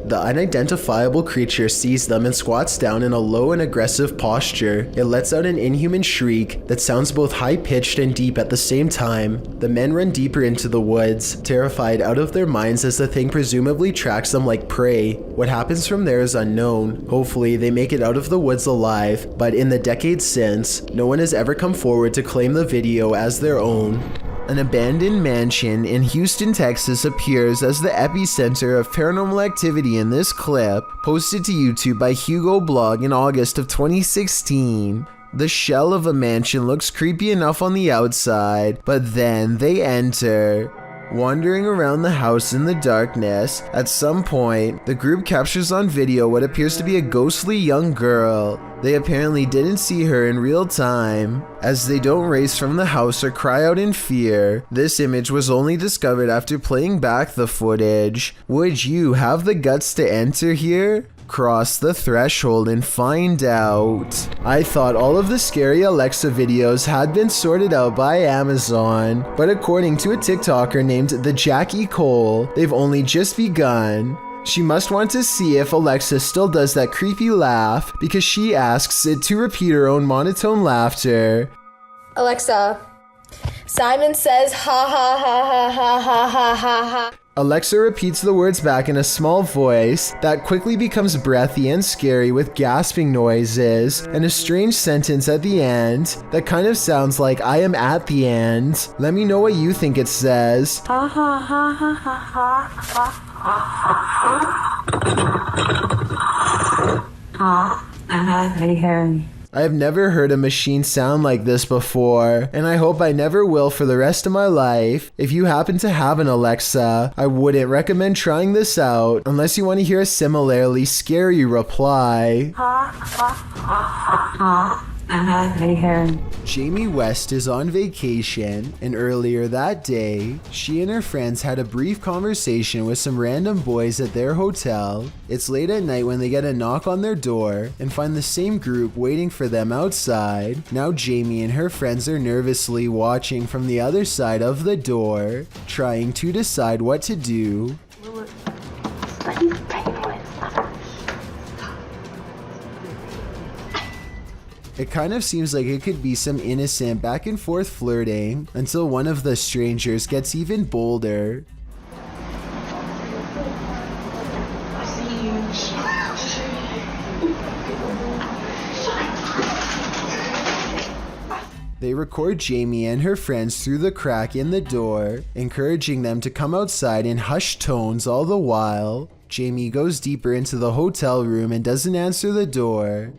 S1: The unidentifiable creature sees them and squats down in a low and aggressive posture. It lets out an inhuman shriek that sounds both high-pitched and deep at the same time. The men run deeper into the woods, terrified out of their minds as the thing presumably tracks them like prey. What happens from there is unknown. Hopefully, they make it out of the woods alive, but in the decades since, no one has ever come forward to claim the video as their own. An abandoned mansion in Houston, Texas appears as the epicenter of paranormal activity in this clip, posted to YouTube by Hugo Blog in August of 2016. The shell of a mansion looks creepy enough on the outside, but then they enter. Wandering around the house in the darkness, at some point, the group captures on video what appears to be a ghostly young girl. They apparently didn't see her in real time, as they don't race from the house or cry out in fear. This image was only discovered after playing back the footage. Would you have the guts to enter here? Cross the threshold and find out. I thought all of the scary Alexa videos had been sorted out by Amazon, but according to a TikToker named the Jackie Cole, they've only just begun. She must want to see if Alexa still does that creepy laugh because she asks it to repeat her own monotone laughter.
S14: Alexa, Simon says ha ha ha ha ha ha ha ha ha.
S1: Alexa repeats the words back in a small voice that quickly becomes breathy and scary with gasping noises and a strange sentence at the end that kind of sounds like I am at the end. Let me know what you think it says.
S3: Ha ha ha ha ha ha ha.
S1: I have never heard a machine sound like this before, and I hope I never will for the rest of my life. If you happen to have an Alexa, I wouldn't recommend trying this out unless you want to hear a similarly scary reply. Jamie West is on vacation, and earlier that day, she and her friends had a brief conversation with some random boys at their hotel. It's late at night when they get a knock on their door and find the same group waiting for them outside. Now Jamie and her friends are nervously watching from the other side of the door, trying to decide what to do. It kind of seems like it could be some innocent back and forth flirting until one of the strangers gets even bolder. They record Jamie and her friends through the crack in the door, encouraging them to come outside in hushed tones all the while. Jamie goes deeper into the hotel room and doesn't answer the door.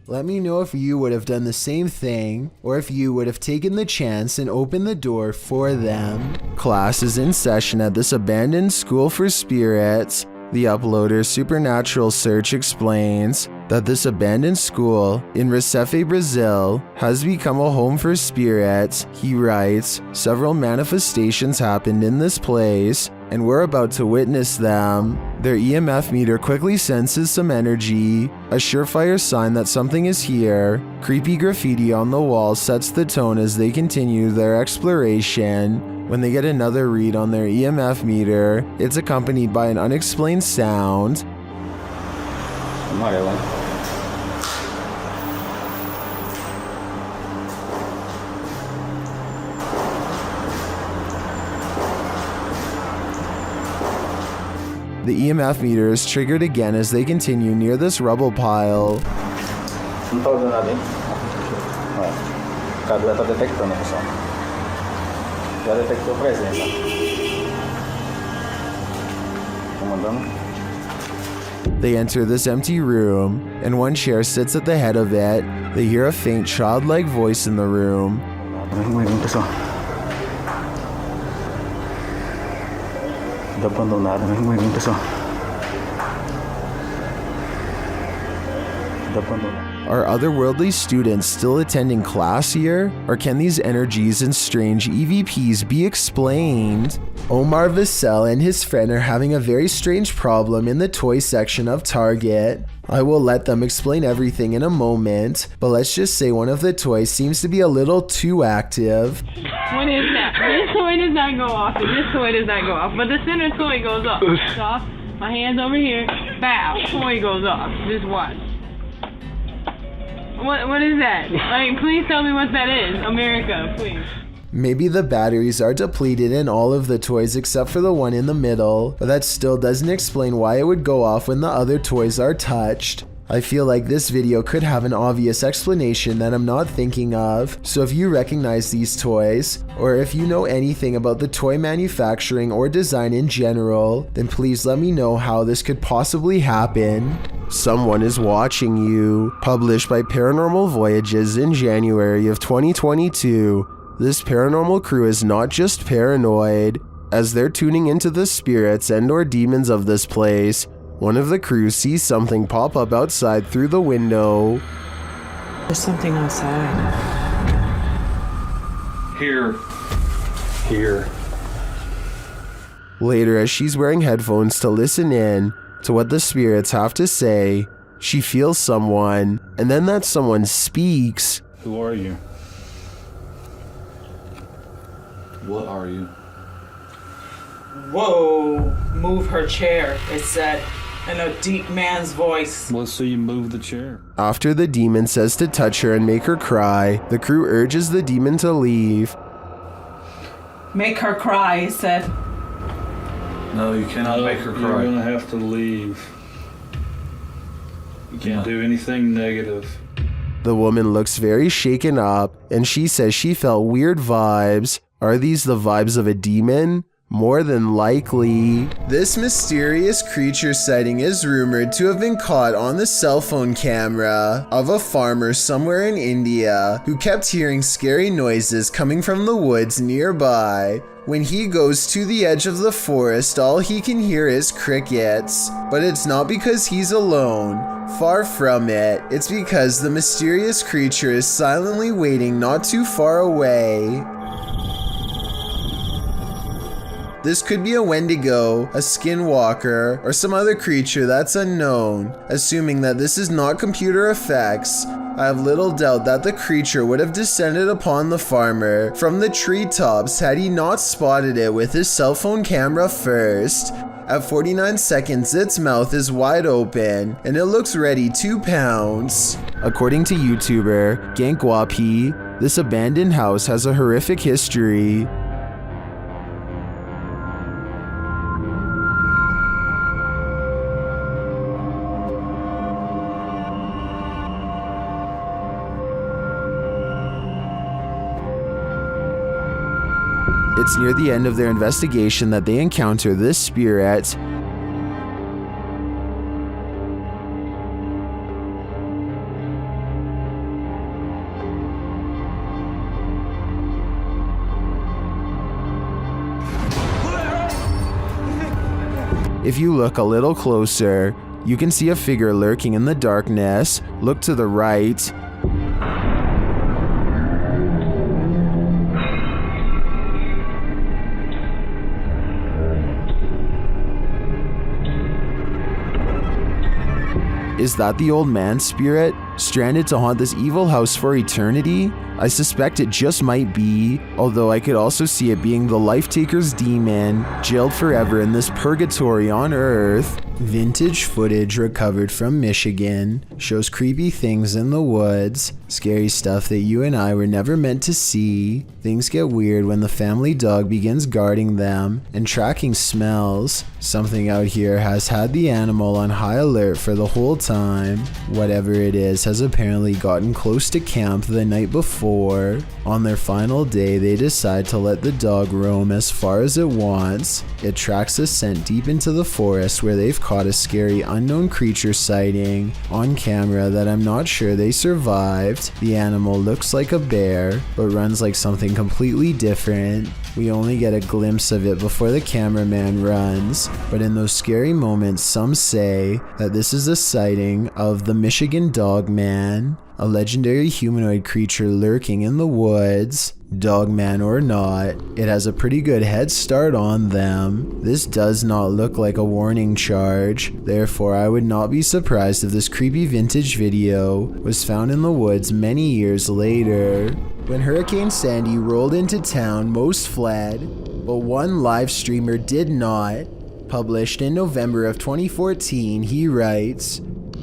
S1: Let me know if you would have done the same thing, or if you would have taken the chance and opened the door for them. Class is in session at this abandoned school for spirits. The uploader's supernatural search explains that this abandoned school in Recife, Brazil has become a home for spirits. He writes, several manifestations happened in this place, and we're about to witness them. Their EMF meter quickly senses some energy, a surefire sign that something is here. Creepy graffiti on the wall sets the tone as they continue their exploration. When they get another read on their EMF meter, it's accompanied by an unexplained sound. The EMF meter is triggered again as they continue near this rubble pile. They enter this empty room, and one chair sits at the head of it. They hear a faint childlike voice in the room. Are otherworldly students still attending class here? Or can these energies and strange EVPs be explained? Omar Vassell and his friend are having a very strange problem in the toy section of Target. I will let them explain everything in a moment, but let's just say one of the toys seems to be a little too active.
S15: What is that? This toy does not go off, and this toy does not go off, but the center toy goes off. It's off. My hand's over here. Bow. Toy goes off. Just watch. What is that? Like, please tell me what that is. America, please.
S1: Maybe the batteries are depleted in all of the toys except for the one in the middle, but that still doesn't explain why it would go off when the other toys are touched. I feel like this video could have an obvious explanation that I'm not thinking of, so if you recognize these toys, or if you know anything about the toy manufacturing or design in general, then please let me know how this could possibly happen. Someone is Watching You, published by Paranormal Voyages in January of 2022. This paranormal crew is not just paranoid. As they're tuning into the spirits and or demons of this place, one of the crew sees something pop up outside through the window.
S16: There's something outside.
S17: Here.
S1: Later, as she's wearing headphones to listen in to what the spirits have to say, she feels someone, and then that someone speaks.
S17: Who are you? What are you?
S16: Whoa! Move her chair, it said, in a deep man's voice.
S17: Let's see you move the chair.
S1: After the demon says to touch her and make her cry, the crew urges the demon to leave.
S16: Make her cry, it said.
S17: No, you cannot make her cry. You're gonna have to leave. You can't do anything negative.
S1: The woman looks very shaken up, and she says she felt weird vibes. Are these the vibes of a demon? More than likely. This mysterious creature sighting is rumored to have been caught on the cell phone camera of a farmer somewhere in India who kept hearing scary noises coming from the woods nearby. When he goes to the edge of the forest, all he can hear is crickets. But it's not because he's alone. Far from it. It's because the mysterious creature is silently waiting not too far away. This could be a Wendigo, a skinwalker, or some other creature that's unknown. Assuming that this is not computer effects, I have little doubt that the creature would have descended upon the farmer from the treetops had he not spotted it with his cell phone camera first. At 49 seconds, its mouth is wide open, and it looks ready to pounce. According to YouTuber Gankwapi, this abandoned house has a horrific history. It's near the end of their investigation that they encounter this spirit. If you look a little closer, you can see a figure lurking in the darkness. Look to the right. Is that the old man's spirit, stranded to haunt this evil house for eternity? I suspect it just might be, although I could also see it being the Life Taker's demon, jailed forever in this purgatory on Earth. Vintage footage recovered from Michigan shows creepy things in the woods, scary stuff that you and I were never meant to see. Things get weird when the family dog begins guarding them and tracking smells. Something out here has had the animal on high alert for the whole time. Whatever it is has apparently gotten close to camp the night before. On their final day, they decide to let the dog roam as far as it wants. It tracks a scent deep into the forest where they've caught a scary unknown creature sighting on camera that I'm not sure they survived. The animal looks like a bear, but runs like something completely different. We only get a glimpse of it before the cameraman runs, but in those scary moments, some say that this is a sighting of the Michigan Dog Man, a legendary humanoid creature lurking in the woods. Dogman or not, it has a pretty good head start on them. This does not look like a warning charge, therefore I would not be surprised if this creepy vintage video was found in the woods many years later. When Hurricane Sandy rolled into town, most fled, but one live streamer did not. Published in November of 2014, he writes,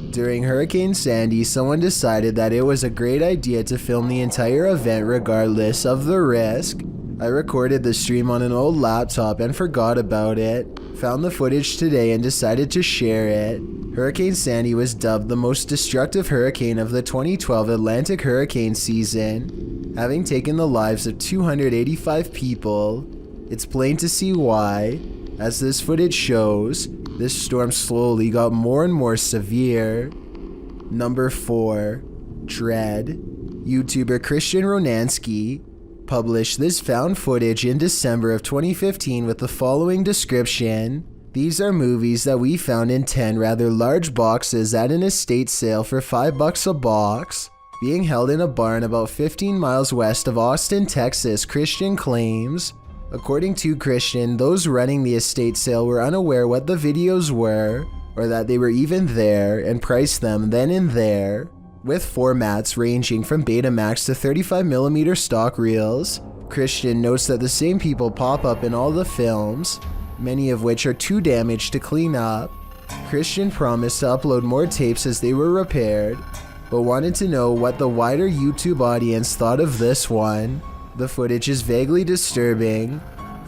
S1: "During Hurricane Sandy, someone decided that it was a great idea to film the entire event regardless of the risk. I recorded the stream on an old laptop and forgot about it. Found the footage today and decided to share it. Hurricane Sandy was dubbed the most destructive hurricane of the 2012 Atlantic hurricane season, having taken the lives of 285 people. It's plain to see why. As this footage shows, this storm slowly got more and more severe." Number 4. Dread. YouTuber Christian Ronansky published this found footage in December of 2015 with the following description. These are movies that we found in 10 rather large boxes at an estate sale for $5 a box, being held in a barn about 15 miles west of Austin, Texas, Christian claims. According to Christian, those running the estate sale were unaware what the videos were, or that they were even there, and priced them then and there, with formats ranging from Betamax to 35mm stock reels. Christian notes that the same people pop up in all the films, many of which are too damaged to clean up. Christian promised to upload more tapes as they were repaired, but wanted to know what the wider YouTube audience thought of this one. The footage is vaguely disturbing.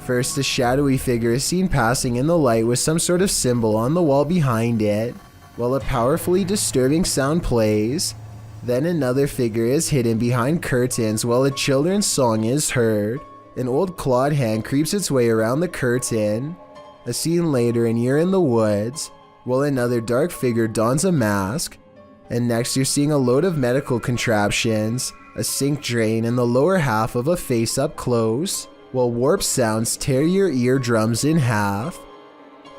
S1: First, a shadowy figure is seen passing in the light with some sort of symbol on the wall behind it, while a powerfully disturbing sound plays. Then another figure is hidden behind curtains while a children's song is heard. An old clawed hand creeps its way around the curtain. A scene later and you're in the woods, while another dark figure dons a mask. And next you're seeing a load of medical contraptions, a sink drain, and the lower half of a face up close, while warped sounds tear your eardrums in half.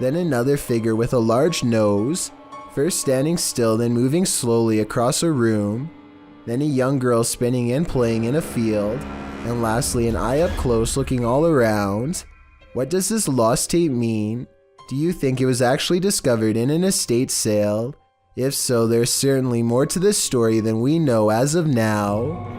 S1: Then another figure with a large nose, first standing still then moving slowly across a room. Then a young girl spinning and playing in a field. And lastly, an eye up close looking all around. What does this lost tape mean? Do you think it was actually discovered in an estate sale? If so, there's certainly more to this story than we know as of now.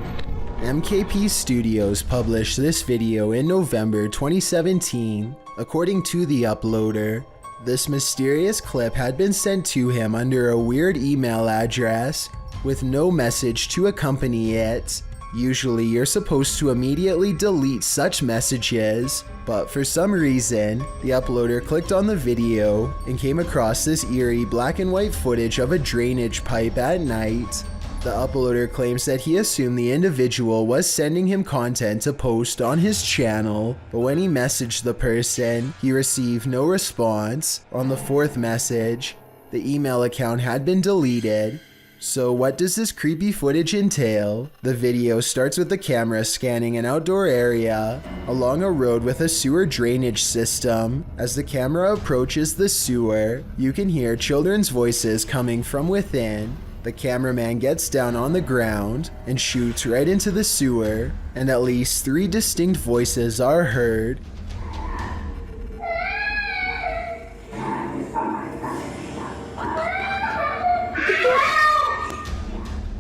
S1: MKP Studios published this video in November 2017. According to the uploader, this mysterious clip had been sent to him under a weird email address with no message to accompany it. Usually you're supposed to immediately delete such messages, but for some reason, the uploader clicked on the video and came across this eerie black and white footage of a drainage pipe at night. The uploader claims that he assumed the individual was sending him content to post on his channel, but when he messaged the person, he received no response. On the fourth message, the email account had been deleted. So what does this creepy footage entail? The video starts with the camera scanning an outdoor area along a road with a sewer drainage system. As the camera approaches the sewer, you can hear children's voices coming from within. The cameraman gets down on the ground and shoots right into the sewer, and at least 3 distinct voices are heard.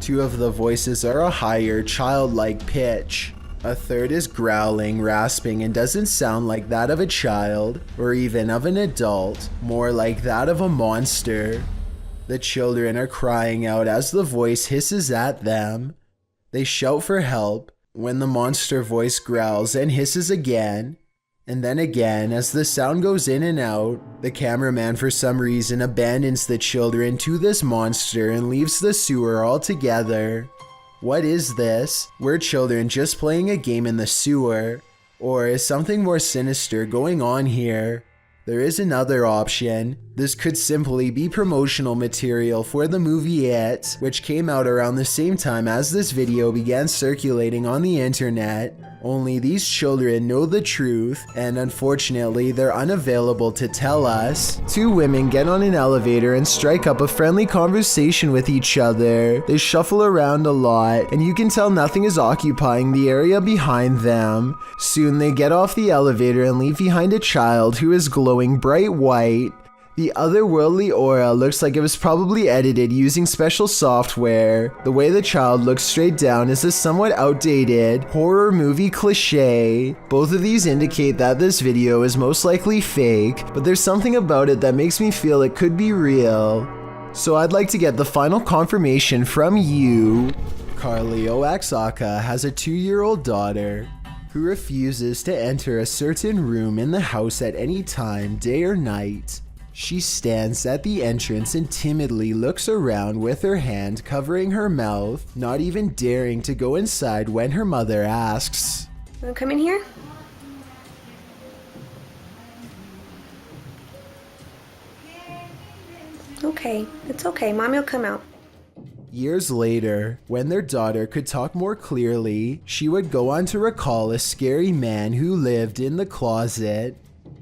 S1: Two of the voices are a higher, childlike pitch. A third is growling, rasping, and doesn't sound like that of a child, or even of an adult, more like that of a monster. The children are crying out as the voice hisses at them. They shout for help when the monster voice growls and hisses again. And then again, as the sound goes in and out, the cameraman for some reason abandons the children to this monster and leaves the sewer altogether. What is this? Were children just playing a game in the sewer? Or is something more sinister going on here? There is another option. This could simply be promotional material for the movie It, which came out around the same time as this video began circulating on the internet. Only these children know the truth, and unfortunately they're unavailable to tell us. 2 women get on an elevator and strike up a friendly conversation with each other. They shuffle around a lot, and you can tell nothing is occupying the area behind them. Soon they get off the elevator and leave behind a child who is glowing bright white. The otherworldly aura looks like it was probably edited using special software. The way the child looks straight down is a somewhat outdated horror movie cliche. Both of these indicate that this video is most likely fake, but there's something about it that makes me feel it could be real. So I'd like to get the final confirmation from you. Carly Oaxaca has a 2-year-old daughter who refuses to enter a certain room in the house at any time, day or night. She stands at the entrance and timidly looks around with her hand covering her mouth, not even daring to go inside when her mother asks,
S14: "Wanna come in here?" Okay, it's okay. Mommy will come out.
S1: Years later, when their daughter could talk more clearly, she would go on to recall a scary man who lived in the closet.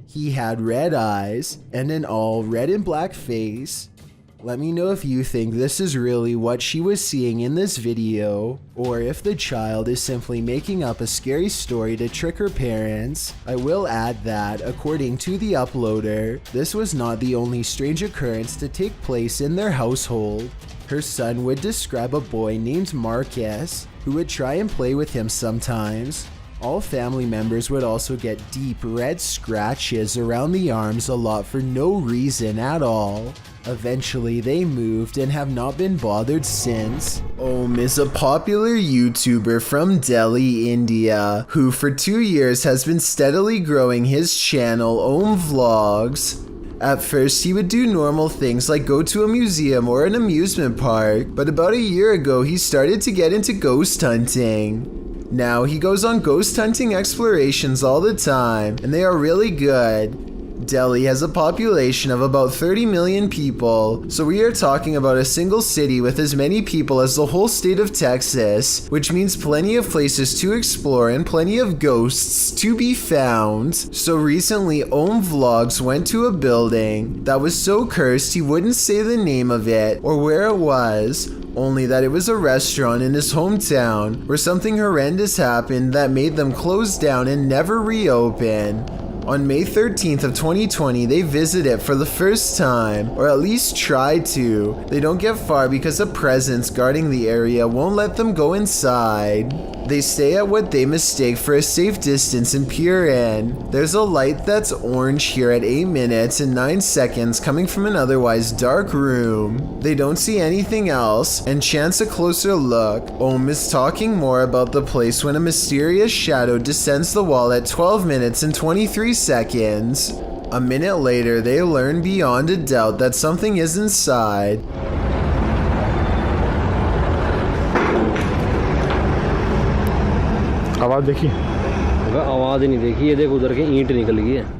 S1: He had red eyes and an all red and black face. Let me know if you think this is really what she was seeing in this video, or if the child is simply making up a scary story to trick her parents. I will add that, according to the uploader, this was not the only strange occurrence to take place in their household. Her son would describe a boy named Marcus, who would try and play with him sometimes. All family members would also get deep red scratches around the arms a lot for no reason at all. Eventually, they moved and have not been bothered since. Om is a popular YouTuber from Delhi, India, who for 2 years has been steadily growing his channel Om Vlogs. At first, he would do normal things like go to a museum or an amusement park, but about a year ago, he started to get into ghost hunting. Now, he goes on ghost hunting explorations all the time, and they are really good. Delhi has a population of about 30 million people, so we are talking about a single city with as many people as the whole state of Texas, which means plenty of places to explore and plenty of ghosts to be found. So recently, Om Vlogs went to a building that was so cursed he wouldn't say the name of it or where it was, only that it was a restaurant in his hometown where something horrendous happened that made them close down and never reopen. On May 13th of 2020, they visit it for the first time, or at least try to. They don't get far because a presence guarding the area won't let them go inside. They stay at what they mistake for a safe distance and peer in. There's a light that's orange here at 8 minutes and 9 seconds coming from an otherwise dark room. They don't see anything else and chance a closer look. Om is talking more about the place when a mysterious shadow descends the wall at 12 minutes and 23 seconds. A minute later, they learn beyond a doubt that something is inside.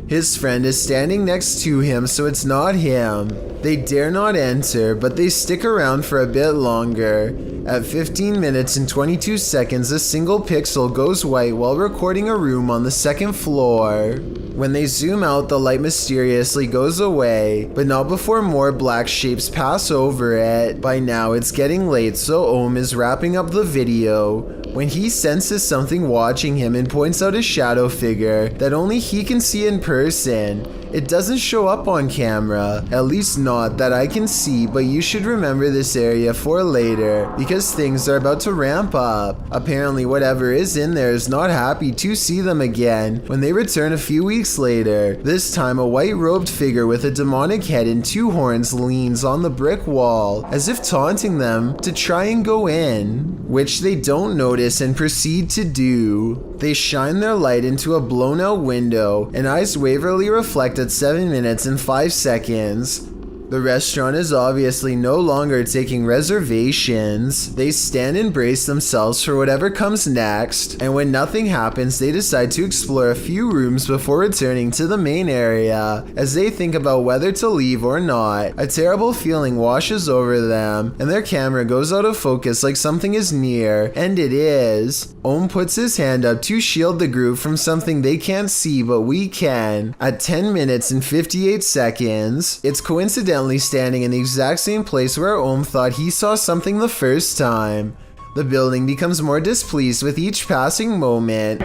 S1: His friend is standing next to him, so it's not him. They dare not enter, but they stick around for a bit longer. At 15 minutes and 22 seconds, a single pixel goes white while recording a room on the second floor. When they zoom out, the light mysteriously goes away, but not before more black shapes pass over it. By now, it's getting late, so Om is wrapping up the video when he senses something watching him and points out a shadow figure that only he can see in person. It doesn't show up on camera, at least not that I can see, but you should remember this area for later because things are about to ramp up. Apparently whatever is in there is not happy to see them again when they return a few weeks later. This time a white-robed figure with a demonic head and 2 horns leans on the brick wall as if taunting them to try and go in, which they don't notice and proceed to do. They shine their light into a blown-out window and eyes waverly reflect at 7 minutes and 5 seconds. The restaurant is obviously no longer taking reservations. They stand and brace themselves for whatever comes next, and when nothing happens, they decide to explore a few rooms before returning to the main area. As they think about whether to leave or not, a terrible feeling washes over them, and their camera goes out of focus like something is near, and it is. Om puts his hand up to shield the group from something they can't see, but we can. At 10 minutes and 58 seconds, it's coincidentally standing in the exact same place where Om thought he saw something the first time. The building becomes more displeased with each passing moment.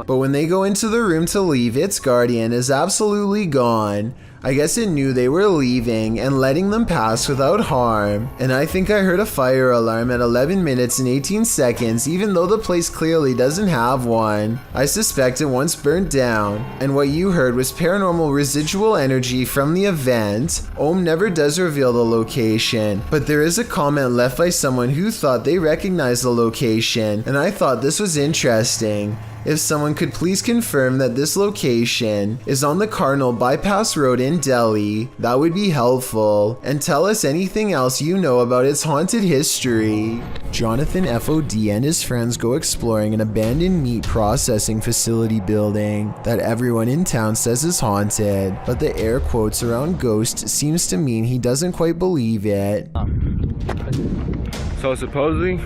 S1: But when they go into the room to leave, its guardian is absolutely gone. I guess it knew they were leaving and letting them pass without harm. And I think I heard a fire alarm at 11 minutes and 18 seconds, even though the place clearly doesn't have one. I suspect it once burnt down. And what you heard was paranormal residual energy from the event. Om never does reveal the location, but there is a comment left by someone who thought they recognized the location, and I thought this was interesting. if someone could please confirm that this location is on the Cardinal Bypass Road in Delhi, that would be helpful, and tell us anything else you know about its haunted history. Jonathan FOD and his friends go exploring an abandoned meat processing facility building that everyone in town says is haunted, but the air quotes around ghost seems to mean he doesn't quite believe it.
S18: So supposedly,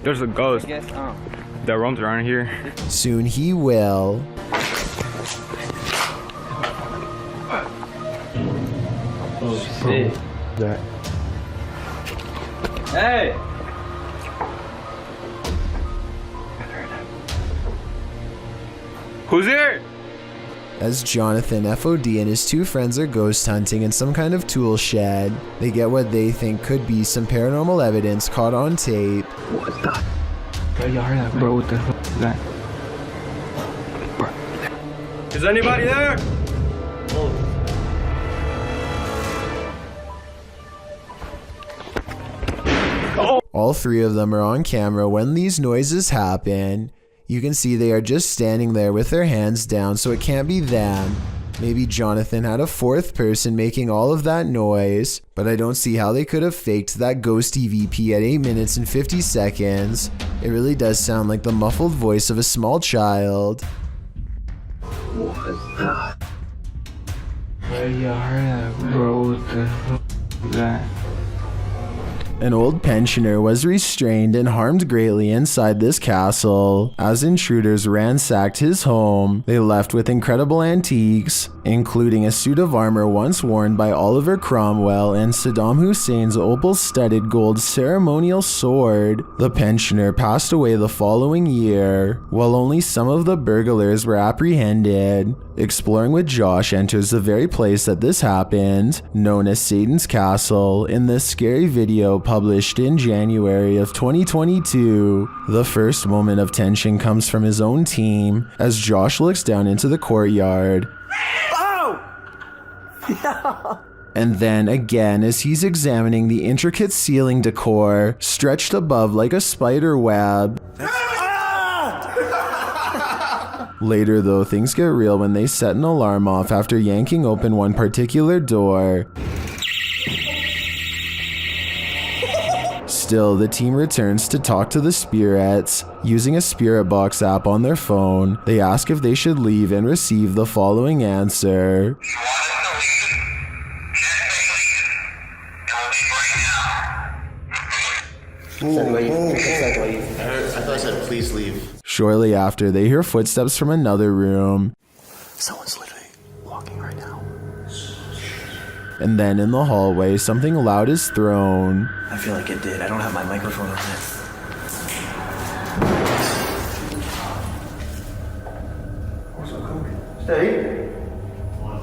S18: there's a ghost that roams around here.
S1: Soon he will.
S18: Oh shit. Hey! Who's here?
S1: As Jonathan FOD and his two friends are ghost hunting in some kind of tool shed, they get what they think could be some paranormal evidence caught on tape.
S18: What the? Bro, y'all heard that, bro? What the fuck is that? Bro. Is anybody there? Oh.
S1: All three of them are on camera when these noises happen. You can see they are just standing there with their hands down, so it can't be them. Maybe Jonathan had a fourth person making all of that noise, but I don't see how they could have faked that ghost EVP at 8 minutes and 50 seconds. It really does sound like the muffled voice of a small child.
S18: What the? Bro, y'all heard that, bro? What the fuck is that?
S1: An old pensioner was restrained and harmed greatly inside this castle. As intruders ransacked his home, they left with incredible antiques, including a suit of armor once worn by Oliver Cromwell and Saddam Hussein's opal-studded gold ceremonial sword. The pensioner passed away the following year, while only some of the burglars were apprehended. Exploring with Josh enters the very place that this happened, known as Satan's Castle, in this scary video published in January of 2022. The first moment of tension comes from his own team as Josh looks down into the courtyard.
S19: Oh!
S1: And then again as he's examining the intricate ceiling decor stretched above like a spider web. Later though, things get real when they set an alarm off after yanking open one particular door. Still, the team returns to talk to the spirits. Using a spirit box app on their phone, they ask if they should leave and receive the following answer.
S20: I thought I said please leave.
S1: Shortly after, they hear footsteps from another room.
S20: Someone's literally walking right now.
S1: And then in the hallway, something loud is thrown.
S20: I feel like it did. I don't have my microphone on yet. Stay.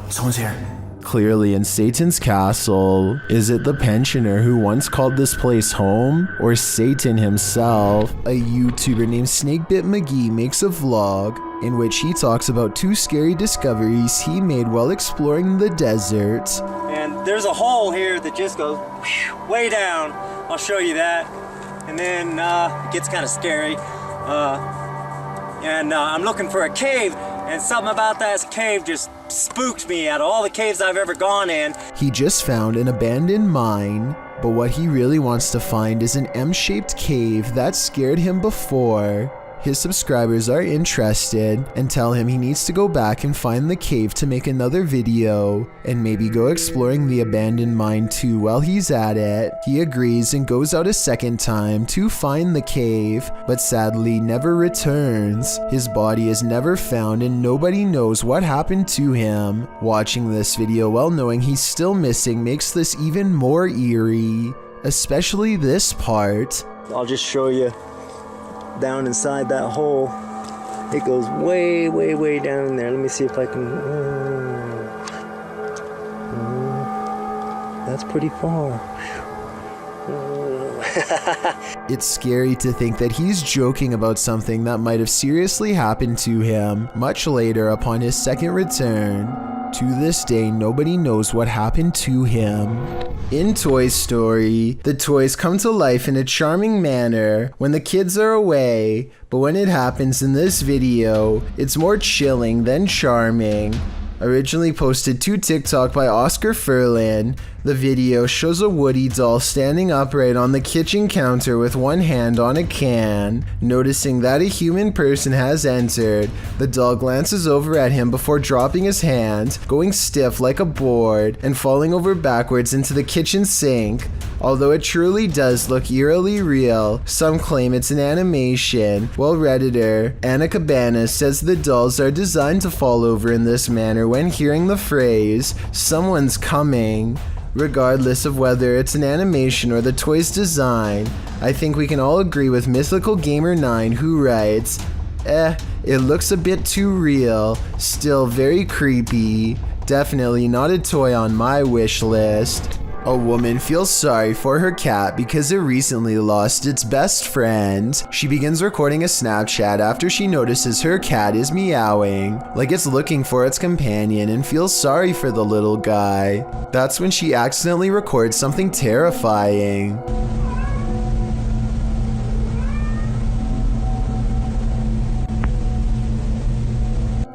S20: Someone's here.
S1: Clearly in Satan's castle. Is it the pensioner who once called this place home? Or Satan himself? A YouTuber named Snakebit McGee makes a vlog in which he talks about two scary discoveries he made while exploring the desert.
S21: And there's a hole here that just goes way down. I'll show you that. And then it gets kind of scary. I'm looking for a cave, and something about that cave just spooked me out of all the caves I've ever gone in.
S1: He just found an abandoned mine, but what he really wants to find is an M-shaped cave that scared him before. His subscribers are interested and tell him he needs to go back and find the cave to make another video and maybe go exploring the abandoned mine too while he's at it. He agrees and goes out a second time to find the cave, but sadly never returns. His body is never found and nobody knows what happened to him. Watching this video while knowing he's still missing makes this even more eerie, especially this part.
S21: I'll just show you. Down inside that hole, it goes way, way, way down there. Let me see if I can. That's pretty far.
S1: It's scary to think that he's joking about something that might have seriously happened to him much later upon his second return. To this day, nobody knows what happened to him. In Toy Story, the toys come to life in a charming manner when the kids are away, but when it happens in this video, it's more chilling than charming. Originally posted to TikTok by Oscar Furlan, the video shows a Woody doll standing upright on the kitchen counter with one hand on a can. Noticing that a human person has entered, the doll glances over at him before dropping his hand, going stiff like a board, and falling over backwards into the kitchen sink. Although it truly does look eerily real, some claim it's an animation, while Redditor Anna Cabana says the dolls are designed to fall over in this manner when hearing the phrase, "someone's coming." Regardless of whether it's an animation or the toy's design, I think we can all agree with Mythical Gamer 9 who writes, it looks a bit too real, still very creepy, definitely not a toy on my wish list. A woman feels sorry for her cat because it recently lost its best friend. She begins recording a Snapchat after she notices her cat is meowing, like it's looking for its companion, and feels sorry for the little guy. That's when she accidentally records something terrifying.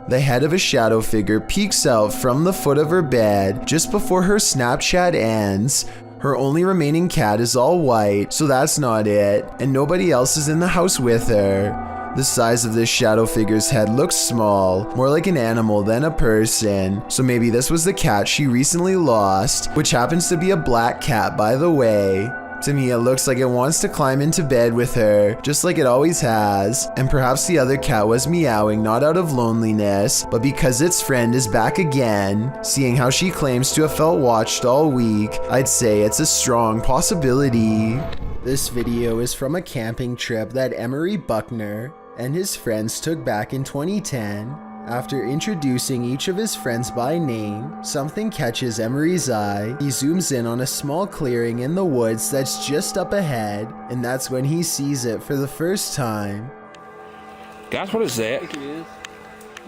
S1: The head of a shadow figure peeks out from the foot of her bed just before her Snapchat ends. Her only remaining cat is all white, so that's not it, and nobody else is in the house with her. The size of this shadow figure's head looks small, more like an animal than a person, so maybe this was the cat she recently lost, which happens to be a black cat by the way. To me, it looks like it wants to climb into bed with her, just like it always has, and perhaps the other cat was meowing not out of loneliness, but because its friend is back again. Seeing how she claims to have felt watched all week, I'd say it's a strong possibility. This video is from a camping trip that Emery Buckner and his friends took back in 2010. After introducing each of his friends by name, something catches Emery's eye. He zooms in on a small clearing in the woods that's just up ahead, and that's when he sees it for the first time.
S19: Guys, what is that?
S17: I think it is.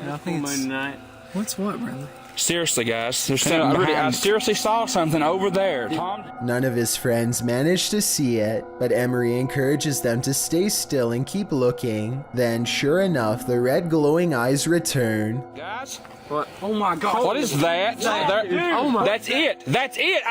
S10: I think it's... What's what, Bradley?
S19: Seriously, guys, there's I seriously saw something over there. Tom?
S1: None of his friends manage to see it, but Emery encourages them to stay still and keep looking. Then, sure enough, the red glowing eyes return.
S19: Guys?
S17: What? Oh my God.
S19: What is that? That's it. That's it.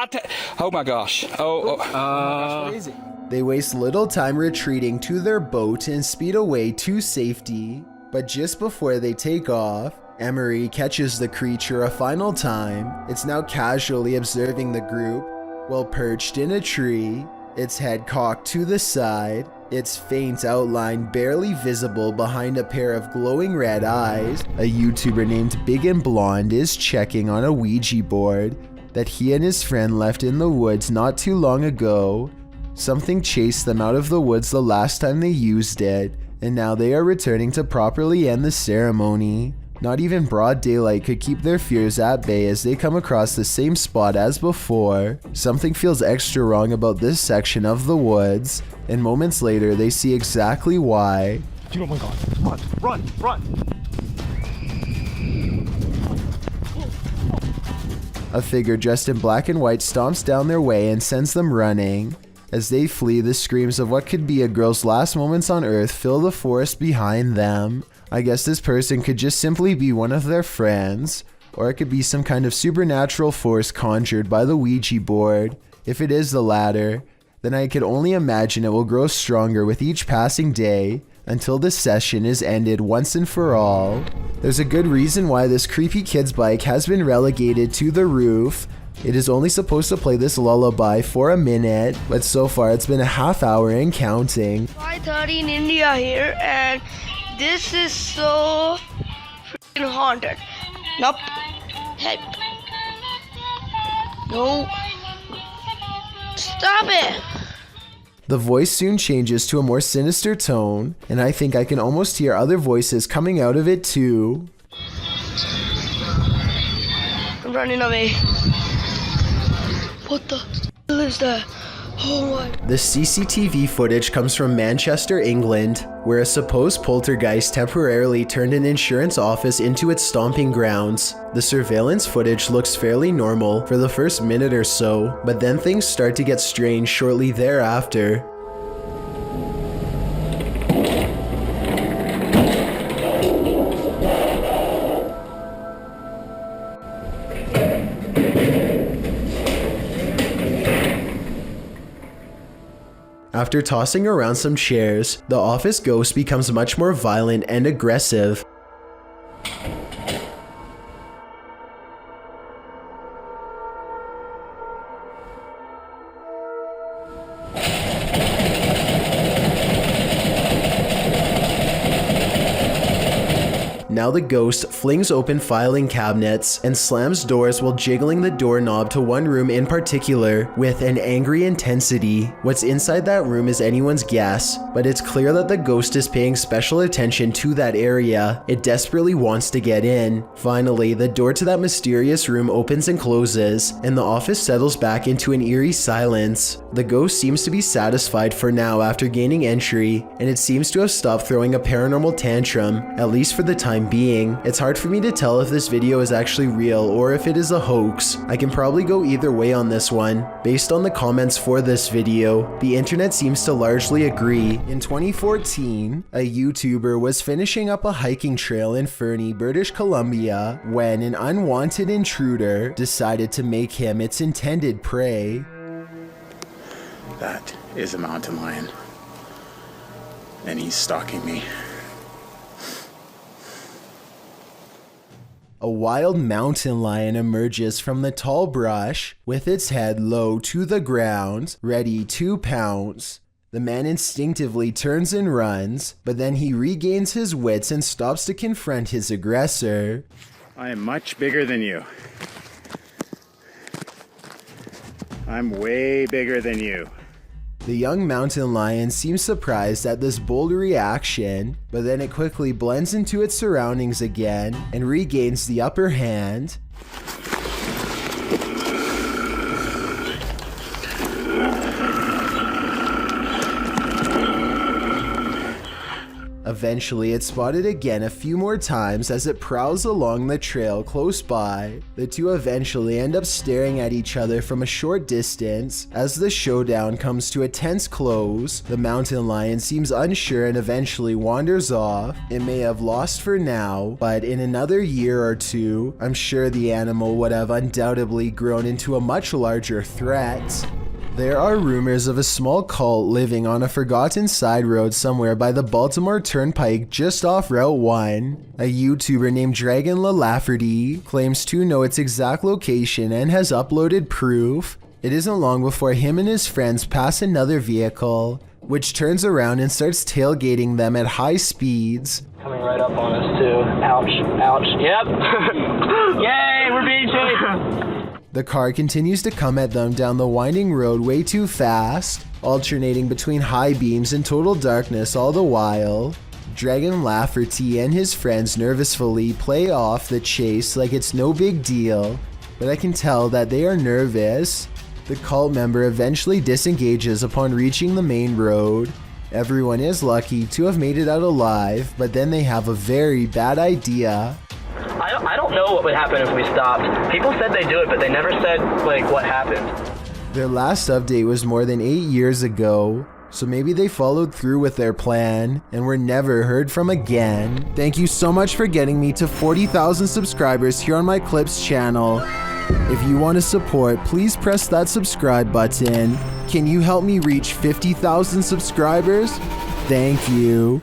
S19: Oh my gosh.
S17: That's crazy.
S1: They waste little time retreating to their boat and speed away to safety. But just before they take off, Emery catches the creature a final time. It's now casually observing the group while perched in a tree, its head cocked to the side, its faint outline barely visible behind a pair of glowing red eyes. A YouTuber named Big and Blonde is checking on a Ouija board that he and his friend left in the woods not too long ago. Something chased them out of the woods the last time they used it, and now they are returning to properly end the ceremony. Not even broad daylight could keep their fears at bay as they come across the same spot as before. Something feels extra wrong about this section of the woods, and moments later they see exactly why.
S12: Oh my God, run!
S1: A figure dressed in black and white stomps down their way and sends them running. As they flee, the screams of what could be a girl's last moments on Earth fill the forest behind them. I guess this person could just simply be one of their friends, or it could be some kind of supernatural force conjured by the Ouija board. If it is the latter, then I could only imagine it will grow stronger with each passing day until this session is ended once and for all. There's a good reason why this creepy kid's bike has been relegated to the roof. It is only supposed to play this lullaby for a minute, but so far it's been a half hour and counting.
S11: 5:30 in India here, and this is so freaking haunted. Nope. Help. No. Stop it.
S1: The voice soon changes to a more sinister tone, and I think I can almost hear other voices coming out of it too.
S11: I'm running away. What the hell is that?
S1: The CCTV footage comes from Manchester, England, where a supposed poltergeist temporarily turned an insurance office into its stomping grounds. The surveillance footage looks fairly normal for the first minute or so, but then things start to get strange shortly thereafter. After tossing around some chairs, the office ghost becomes much more violent and aggressive. Now the ghost flings open filing cabinets and slams doors while jiggling the doorknob to one room in particular with an angry intensity. What's inside that room is anyone's guess, but it's clear that the ghost is paying special attention to that area. It desperately wants to get in. Finally, the door to that mysterious room opens and closes, and the office settles back into an eerie silence. The ghost seems to be satisfied for now after gaining entry, and it seems to have stopped throwing a paranormal tantrum, at least for the time being. It's hard for me to tell if this video is actually real or if it is a hoax. I can probably go either way on this one. Based on the comments for this video, the internet seems to largely agree. In 2014, a YouTuber was finishing up a hiking trail in Fernie, British Columbia, when an unwanted intruder decided to make him its intended prey.
S4: That is a mountain lion, and he's stalking me.
S1: A wild mountain lion emerges from the tall brush with its head low to the ground, ready to pounce. The man instinctively turns and runs, but then he regains his wits and stops to confront his aggressor.
S4: I am much bigger than you. I'm way bigger than you.
S1: The young mountain lion seems surprised at this bold reaction, but then it quickly blends into its surroundings again and regains the upper hand. Eventually, it's spotted again a few more times as it prowls along the trail close by. The two eventually end up staring at each other from a short distance. As the showdown comes to a tense close, the mountain lion seems unsure and eventually wanders off. It may have lost for now, but in another year or two, I'm sure the animal would have undoubtedly grown into a much larger threat. There are rumors of a small cult living on a forgotten side road somewhere by the Baltimore Turnpike just off Route 1. A YouTuber named Dragon LaLafferty claims to know its exact location and has uploaded proof. It isn't long before him and his friends pass another vehicle, which turns around and starts tailgating them at high speeds.
S21: Coming right up on us too. Ouch, ouch. Yep. Yay, we're being chased.
S1: The car continues to come at them down the winding road way too fast, alternating between high beams and total darkness all the while. Dragon Lafferty and his friends nervously play off the chase like it's no big deal, but I can tell that they are nervous. The cult member eventually disengages upon reaching the main road. Everyone is lucky to have made it out alive, but then they have a very bad idea.
S21: I don't know what would happen if we stopped. People said they'd do it, but they never said, like, what happened.
S1: Their last update was more than 8 years ago, so maybe they followed through with their plan and were never heard from again. Thank you so much for getting me to 40,000 subscribers here on my Clips channel. If you want to support, please press that subscribe button. Can you help me reach 50,000 subscribers? Thank you.